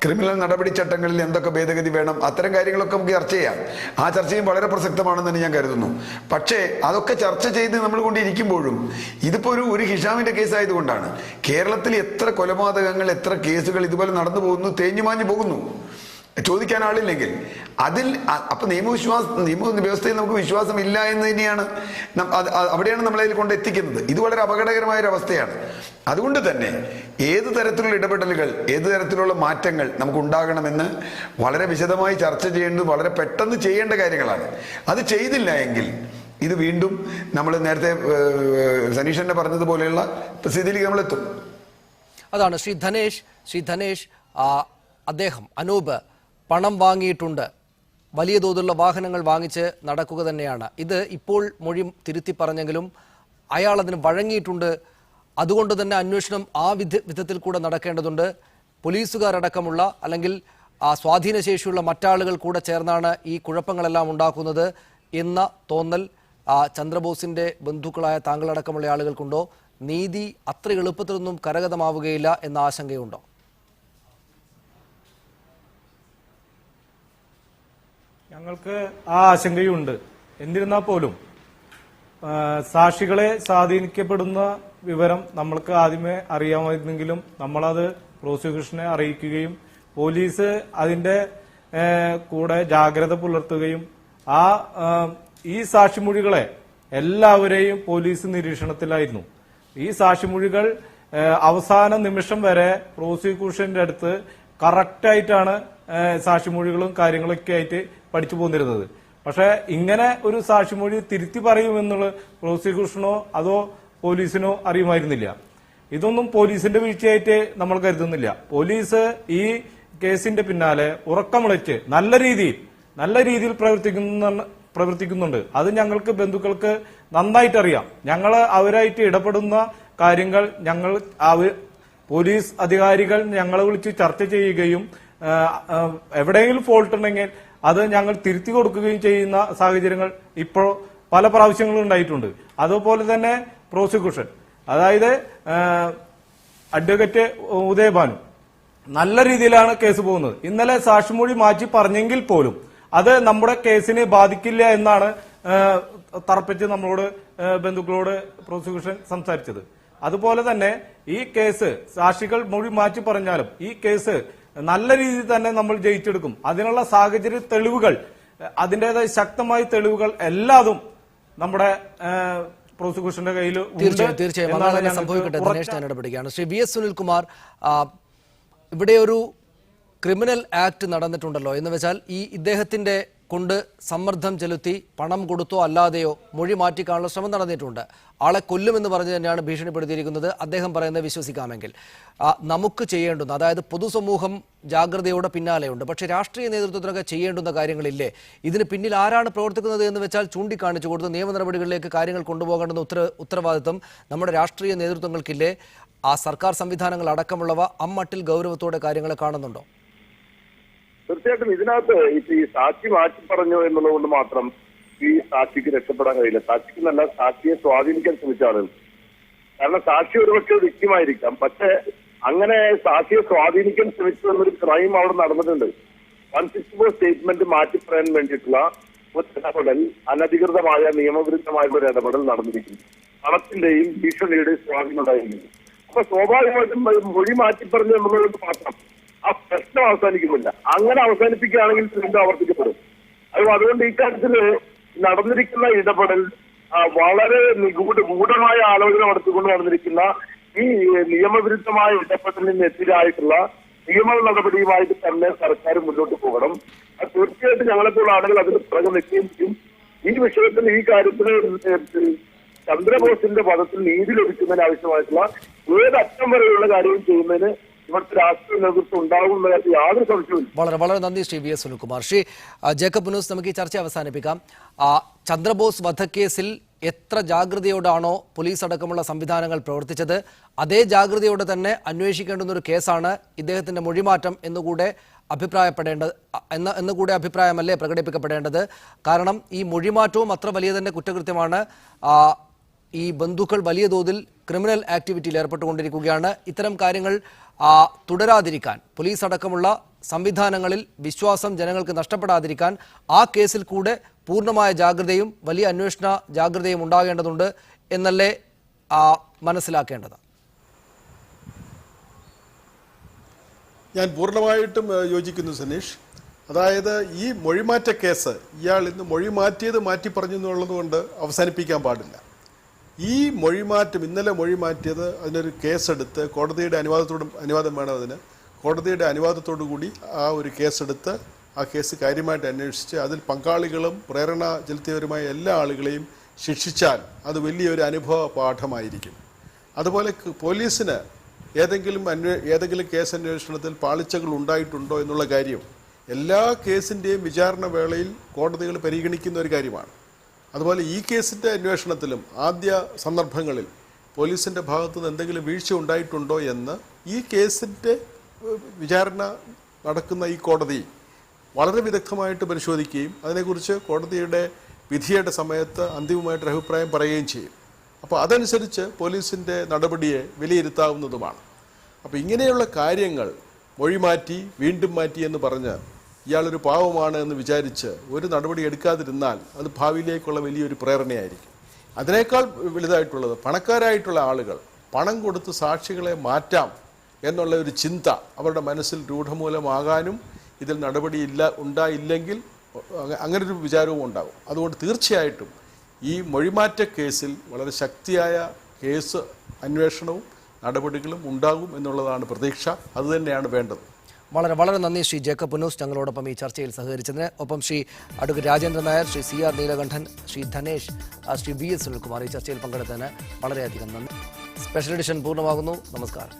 ക്രിമിനൽ നടപടി ചട്ടങ്ങളിൽ എന്തൊക്കെ ഭേദഗതി വേണം, അത്തരം കാര്യങ്ങളൊക്കെ നമുക്ക് ചർച്ച ചെയ്യാം. ആ ചർച്ചയും വളരെ പ്രസക്തമാണെന്ന് ഞാൻ കരുതുന്നു. പക്ഷേ അതൊക്കെ ചർച്ച ചെയ്ത് നമ്മൾ കൊണ്ടിരിക്കുമ്പോഴും ഇതിപ്പോൾ ഒരു ഹിഷാമിന്റെ കേസ് ആയതുകൊണ്ടാണ്. കേരളത്തിൽ എത്ര കൊലപാതകങ്ങൾ, എത്ര കേസുകൾ ഇതുപോലെ നടന്നു പോകുന്നു, തേഞ്ഞുമാഞ്ഞു പോകുന്നു. ചോദിക്കാൻ ആളില്ലെങ്കിൽ അതിൽ അപ്പൊ നിയമ വ്യവസ്ഥയിൽ നമുക്ക് വിശ്വാസം ഇല്ല എന്ന് തന്നെയാണ്, അവിടെയാണ് നമ്മളതിൽ കൊണ്ടെത്തിക്കുന്നത്. ഇത് വളരെ അപകടകരമായ ഒരു അവസ്ഥയാണ്. അതുകൊണ്ട് തന്നെ ഏത് തരത്തിലുള്ള ഇടപെടലുകൾ, ഏത് തരത്തിലുള്ള മാറ്റങ്ങൾ നമുക്ക് ഉണ്ടാകണമെന്ന് വളരെ വിശദമായി ചർച്ച ചെയ്യേണ്ടത് വളരെ പെട്ടെന്ന് ചെയ്യേണ്ട കാര്യങ്ങളാണ്. അത് ചെയ്തില്ല എങ്കിൽ ഇത് വീണ്ടും നമ്മൾ നേരത്തെ സനീഷനെ പറഞ്ഞതുപോലെയുള്ള സ്ഥിതിയിലേക്ക് നമ്മളെത്തും. അതാണ് ശ്രീ ധനേഷ് അദ്ദേഹം അനൂപ് പണം വാങ്ങിയിട്ടുണ്ട്, വലിയ തോതിലുള്ള വാഹനങ്ങൾ വാങ്ങിച്ച് നടക്കുക തന്നെയാണ്. ഇത് ഇപ്പോൾ മൊഴി തിരുത്തി പറഞ്ഞെങ്കിലും അയാൾ അതിന് വഴങ്ങിയിട്ടുണ്ട്. അതുകൊണ്ട് തന്നെ അന്വേഷണം ആ വിധത്തിൽ കൂടെ നടക്കേണ്ടതുണ്ട്. പോലീസുകാരടക്കമുള്ള അല്ലെങ്കിൽ സ്വാധീനശേഷിയുള്ള മറ്റാളുകൾ കൂടെ ചേർന്നാണ് ഈ കുഴപ്പങ്ങളെല്ലാം ഉണ്ടാക്കുന്നത് എന്ന തോന്നൽ ചന്ദ്രബോസിന്റെ ബന്ധുക്കളായ താങ്കളടക്കമുള്ള ആളുകൾക്കുണ്ടോ? നീതി അത്ര എളുപ്പത്തിലൊന്നും കരഗതമാവുകയില്ല എന്ന ആശങ്കയുണ്ടോ? ഞങ്ങൾക്ക് ആ ആശങ്കയുണ്ട്. എന്നിരുന്നാൽ പോലും സാക്ഷികളെ സ്വാധീനിക്കപ്പെടുന്ന വിവരം നമ്മൾക്ക് ആദ്യമേ അറിയാമായിരുന്നെങ്കിലും നമ്മളത് പ്രോസിക്യൂഷനെ അറിയിക്കുകയും പോലീസ് അതിന്റെ കൂടെ ജാഗ്രത പുലർത്തുകയും ഈ സാക്ഷിമൊഴികളെ എല്ലാവരെയും പോലീസ് നിരീക്ഷണത്തിലായിരുന്നു. ഈ സാക്ഷിമൊഴികൾ അവസാന നിമിഷം വരെ പ്രോസിക്യൂഷന്റെ അടുത്ത് കറക്റ്റായിട്ടാണ് സാക്ഷിമൊഴികളും കാര്യങ്ങളൊക്കെ ആയിട്ട് പഠിച്ചു പോന്നിരുന്നത്. പക്ഷെ ഇങ്ങനെ ഒരു സാക്ഷിമൊഴി തിരുത്തി പറയുമെന്നുള്ള പ്രോസിക്യൂഷനോ അതോ പോലീസിനോ അറിയുമായിരുന്നില്ല. ഇതൊന്നും പോലീസിന്റെ വീഴ്ചയായിട്ട് നമ്മൾ കരുതുന്നില്ല. പോലീസ് ഈ കേസിന്റെ പിന്നാലെ ഉറക്കമിളച്ച് നല്ല രീതിയിൽ പ്രവർത്തിക്കുന്നുണ്ട്. അത് ഞങ്ങൾക്ക് ബന്ധുക്കൾക്ക് നന്നായിട്ടറിയാം. ഞങ്ങൾ അവരായിട്ട് ഇടപെടുന്ന കാര്യങ്ങൾ പോലീസ് അധികാരികൾ ഞങ്ങളെ വിളിച്ച് ചർച്ച ചെയ്യുകയും എവിടെയെങ്കിലും ഫോൾട്ട് ഉണ്ടെങ്കിൽ അത് ഞങ്ങൾ തിരുത്തി കൊടുക്കുകയും ചെയ്യുന്ന സാഹചര്യങ്ങൾ ഇപ്പോൾ പല പ്രാവശ്യങ്ങളും ഉണ്ടായിട്ടുണ്ട്. അതുപോലെ തന്നെ പ്രോസിക്യൂഷൻ, അതായത് അഡ്വക്കേറ്റ് ഉദയഭാനു നല്ല രീതിയിലാണ് കേസ് പോകുന്നത്. ഇന്നലെ സാക്ഷിമൊഴി മാറ്റി പറഞ്ഞെങ്കിൽ പോലും അത് നമ്മുടെ കേസിനെ ബാധിക്കില്ല എന്നാണ് തറപ്പിച്ച് നമ്മളോട് ബന്ധുക്കളോട് പ്രോസിക്യൂഷൻ സംസാരിച്ചത്. അതുപോലെ തന്നെ ഈ കേസ് സാക്ഷികൾ മൊഴി മാറ്റി പറഞ്ഞാലും ഈ കേസ് നല്ല രീതിയിൽ തന്നെ നമ്മൾ ജയിച്ചെടുക്കും. അതിനുള്ള സാഹചര്യ തെളിവുകൾ, അതിൻ്റെതായ ശക്തമായ തെളിവുകൾ എല്ലാതും നമ്മുടെ പ്രോസിക്യൂഷന്റെ കയ്യിൽ തീർച്ചയായും സംഭവിക്കട്ടെ. ദിനേശ് ഞാൻ ഇടപെടുകയാണ്. ശ്രീ VS സുനിൽകുമാർ, ഇവിടെ ഒരു ക്രിമിനൽ ആക്ട് നടന്നിട്ടുണ്ടല്ലോ എന്ന് വെച്ചാൽ ഇദ്ദേഹത്തിന്റെ കൊണ്ട് സമ്മർദ്ദം ചെലുത്തി പണം കൊടുത്തോ അല്ലാതെയോ മൊഴി മാറ്റിക്കാനുള്ള ശ്രമം നടന്നിട്ടുണ്ട്. ആളെ കൊല്ലുമെന്ന് പറഞ്ഞ് തന്നെയാണ് ഭീഷണിപ്പെടുത്തിയിരിക്കുന്നത്. അദ്ദേഹം പറയുന്നത് വിശ്വസിക്കാമെങ്കിൽ നമുക്ക് ചെയ്യേണ്ടുന്ന, അതായത് പൊതുസമൂഹം ജാഗ്രതയോടെ പിന്നാലെയുണ്ട്, പക്ഷേ രാഷ്ട്രീയ നേതൃത്വത്തിനൊക്കെ ചെയ്യേണ്ടുന്ന കാര്യങ്ങളില്ലേ? ഇതിന് പിന്നിൽ ആരാണ് പ്രവർത്തിക്കുന്നത് എന്ന് വെച്ചാൽ ചൂണ്ടിക്കാണിച്ചു കൊടുത്ത് നിയമ നടപടികളിലേക്ക് കാര്യങ്ങൾ കൊണ്ടുപോകേണ്ടുന്ന ഉത്തരവാദിത്വം നമ്മുടെ രാഷ്ട്രീയ നേതൃത്വങ്ങൾക്കില്ലേ? ആ സർക്കാർ സംവിധാനങ്ങൾ അടക്കമുള്ളവ അമ്മട്ടിൽ ഗൗരവത്തോടെ കാര്യങ്ങളെ കാണുന്നുണ്ടോ? തീർച്ചയായിട്ടും ഇതിനകത്ത് ഈ സാക്ഷി മാറ്റി പറഞ്ഞു എന്നുള്ളത് കൊണ്ട് മാത്രം ഈ സാക്ഷിക്ക് രക്ഷപ്പെടാൻ കഴിയില്ല. സാക്ഷിക്ക് നല്ല സാക്ഷിയെ സ്വാധീനിക്കാൻ ശ്രമിച്ച ആളുകൾ. കാരണം സാക്ഷി ഒരുപക്ഷെ വ്യക്തിമായിരിക്കാം, പക്ഷെ അങ്ങനെ സാക്ഷിയെ സ്വാധീനിക്കാൻ ശ്രമിച്ചു എന്നൊരു ക്രൈം അവിടെ നടന്നിട്ടുണ്ട്. 164 സ്റ്റേറ്റ്മെന്റ് മാറ്റി പറയാൻ വേണ്ടിയിട്ടുള്ള ഒരു ഇടപെടൽ, അനധികൃതമായ നിയമവിരുദ്ധമായുള്ള ഒരു ഇടപെടൽ നടന്നിരിക്കുന്നു. പണത്തിന്റെയും ഭീഷണിയുടെയും സ്വാധീനം ഉണ്ടായിരിക്കുന്നു. അപ്പൊ സ്വാഭാവികമായിട്ടും മൊഴി മാറ്റി പറഞ്ഞു എന്നുള്ളത് മാത്രം ആ പ്രശ്നം അവസാനിക്കുന്നില്ല. അങ്ങനെ അവസാനിപ്പിക്കുകയാണെങ്കിൽ വീണ്ടും ആവർത്തിക്കപ്പെടും. അതുകൊണ്ട് ഈ കാര്യത്തിൽ നടന്നിരിക്കുന്ന ഇടപെടൽ വളരെ ഗൂഢമായ ആലോചന നടത്തിക്കൊണ്ട് നടന്നിരിക്കുന്ന ഈ നിയമവിരുദ്ധമായ ഇടപെടലിനെതിരായിട്ടുള്ള നിയമ നടപടിയുമായിട്ട് തന്നെ സർക്കാർ മുന്നോട്ട് പോകണം. അത് തീർച്ചയായിട്ടും ഞങ്ങളെപ്പോലുള്ള ആളുകൾ അതിന് പുറകെ നിൽക്കുകയും ചെയ്യും. ഈ വിഷയത്തിൽ ഈ കാര്യത്തിന് ചന്ദ്രബോസിന്റെ പദത്തിൽ നീതി ലഭിക്കുന്നതിന് ആവശ്യമായിട്ടുള്ള ഏതറ്റം വരെയുള്ള കാര്യവും ചെയ്യുന്നതിന് ഇവിടുത്തെ രാഷ്ട്രീയ നേതൃത്വം ഉണ്ടാകുന്ന കാര്യത്തിൽ യാതൊരു സംശയവും. വളരെ വളരെ നന്ദി ശ്രീ വി എസ് സുനിൽകുമാർ. ശ്രീ ജേക്കബ് പുനൂസ്, നമുക്ക് ഈ ചർച്ച അവസാനിപ്പിക്കാം. ചന്ദ്രബോസ് വധക്കേസിൽ എത്ര ജാഗ്രതയോടാണോ പോലീസ് അടക്കമുള്ള സംവിധാനങ്ങൾ പ്രവർത്തിച്ചത്, അതേ ജാഗ്രതയോടെ തന്നെ അന്വേഷിക്കേണ്ടുന്ന ഒരു കേസാണ് ഇദ്ദേഹത്തിന്റെ മൊഴിമാറ്റം എന്നുകൂടെ അഭിപ്രായമല്ലേ പ്രകടിപ്പിക്കപ്പെടേണ്ടത്? കാരണം ഈ മൊഴിമാറ്റവും അത്ര വലിയ തന്നെ കുറ്റകൃത്യമാണ്. ഈ ബന്ധുക്കൾ വലിയ തോതിൽ ക്രിമിനൽ ആക്ടിവിറ്റിയിൽ ഏർപ്പെട്ടുകൊണ്ടിരിക്കുകയാണ്. ഇത്തരം കാര്യങ്ങൾ തുടരാതിരിക്കാൻ, പോലീസ് അടക്കമുള്ള സംവിധാനങ്ങളിൽ വിശ്വാസം ജനങ്ങൾക്ക് നഷ്ടപ്പെടാതിരിക്കാൻ ആ കേസിൽ കൂടെ പൂർണ്ണമായ ജാഗ്രതയും വലിയ അന്വേഷണ ജാഗ്രതയും ഉണ്ടാകേണ്ടതുണ്ട് എന്നല്ലേ മനസ്സിലാക്കേണ്ടത്? ഞാൻ പൂർണ്ണമായിട്ടും യോജിക്കുന്നു സനീഷ്. അതായത് ഈ മൊഴിമാറ്റ കേസ് ഇയാൾ ഇന്ന് മൊഴി മാറ്റിയത് മാറ്റി പറഞ്ഞു എന്നുള്ളത് കൊണ്ട് അവസാനിപ്പിക്കാൻ പാടില്ല. ഈ മൊഴിമാറ്റം, ഇന്നലെ മൊഴി മാറ്റിയത്, അതിനൊരു കേസെടുത്ത് കോടതിയുടെ അനുവാദം വേണം അതിന്, കോടതിയുടെ അനുവാദത്തോടു കൂടി ആ ഒരു കേസെടുത്ത് ആ കേസ് കാര്യമായിട്ട് അന്വേഷിച്ച് അതിൽ പങ്കാളികളും പ്രേരണ ചെലുത്തിയവരുമായ എല്ലാ ആളുകളെയും ശിക്ഷിച്ചാൽ അത് വലിയൊരു അനുഭവ പാഠമായിരിക്കും. അതുപോലെ പോലീസിന് ഏതെങ്കിലും കേസ് അന്വേഷണത്തിൽ പാളിച്ചകൾ ഉണ്ടായിട്ടുണ്ടോ എന്നുള്ള കാര്യം എല്ലാ കേസിൻ്റെയും വിചാരണ വേളയിൽ കോടതികൾ പരിഗണിക്കുന്ന ഒരു കാര്യമാണ്. അതുപോലെ ഈ കേസിൻ്റെ അന്വേഷണത്തിലും ആദ്യ സന്ദർഭങ്ങളിൽ പോലീസിൻ്റെ ഭാഗത്തുനിന്ന് എന്തെങ്കിലും വീഴ്ച ഉണ്ടായിട്ടുണ്ടോ എന്ന് ഈ കേസിൻ്റെ വിചാരണ നടക്കുന്ന ഈ കോടതി വളരെ വിദഗ്ധമായിട്ട് പരിശോധിക്കുകയും അതിനെക്കുറിച്ച് കോടതിയുടെ വിധിയുടെ സമയത്ത് അന്തിമമായിട്ടൊരു അഭിപ്രായം പറയുകയും ചെയ്യും. അപ്പോൾ അതനുസരിച്ച് പോലീസിൻ്റെ നടപടിയെ വിലയിരുത്താവുന്നതുമാണ്. അപ്പോൾ ഇങ്ങനെയുള്ള കാര്യങ്ങൾ മൊഴി മാറ്റി വീണ്ടും മാറ്റി എന്ന് പറഞ്ഞ് ഇയാളൊരു പാവമാണ് എന്ന് വിചാരിച്ച് ഒരു നടപടി എടുക്കാതിരുന്നാൽ അത് ഭാവിയിലേക്കുള്ള വലിയൊരു പ്രേരണയായിരിക്കും. അതിനേക്കാൾ വലുതായിട്ടുള്ളത് പണക്കാരായിട്ടുള്ള ആളുകൾ പണം കൊടുത്ത് സാക്ഷികളെ മാറ്റാം എന്നുള്ള ഒരു ചിന്ത അവരുടെ മനസ്സിൽ രൂഢമൂലമാകാനും ഇതിൽ ഉണ്ടായില്ലെങ്കിൽ അങ്ങനൊരു വിചാരവും ഉണ്ടാകും. അതുകൊണ്ട് തീർച്ചയായിട്ടും ഈ മൊഴിമാറ്റ കേസിൽ വളരെ ശക്തിയായ കേസ് അന്വേഷണവും നടപടികളും ഉണ്ടാകും എന്നുള്ളതാണ് പ്രതീക്ഷ. അതുതന്നെയാണ് വേണ്ടത്. വളരെ വളരെ നന്ദി ശ്രീ ജേക്കബ് പുനൂസ് ഞങ്ങളോടൊപ്പം ഈ ചർച്ചയിൽ സഹകരിച്ചതിന്. ഒപ്പം Shri advocate Rajendran Nair, Shri CR Neelakantan, Shri Dhanesh, Shri VS Sunilkumar ഈ ചർച്ചയിൽ പങ്കെടുത്തതിന് വളരെയധികം നന്ദി. സ്പെഷ്യൽ എഡിഷൻ പൂർണ്ണമാകുന്നു. നമസ്കാരം.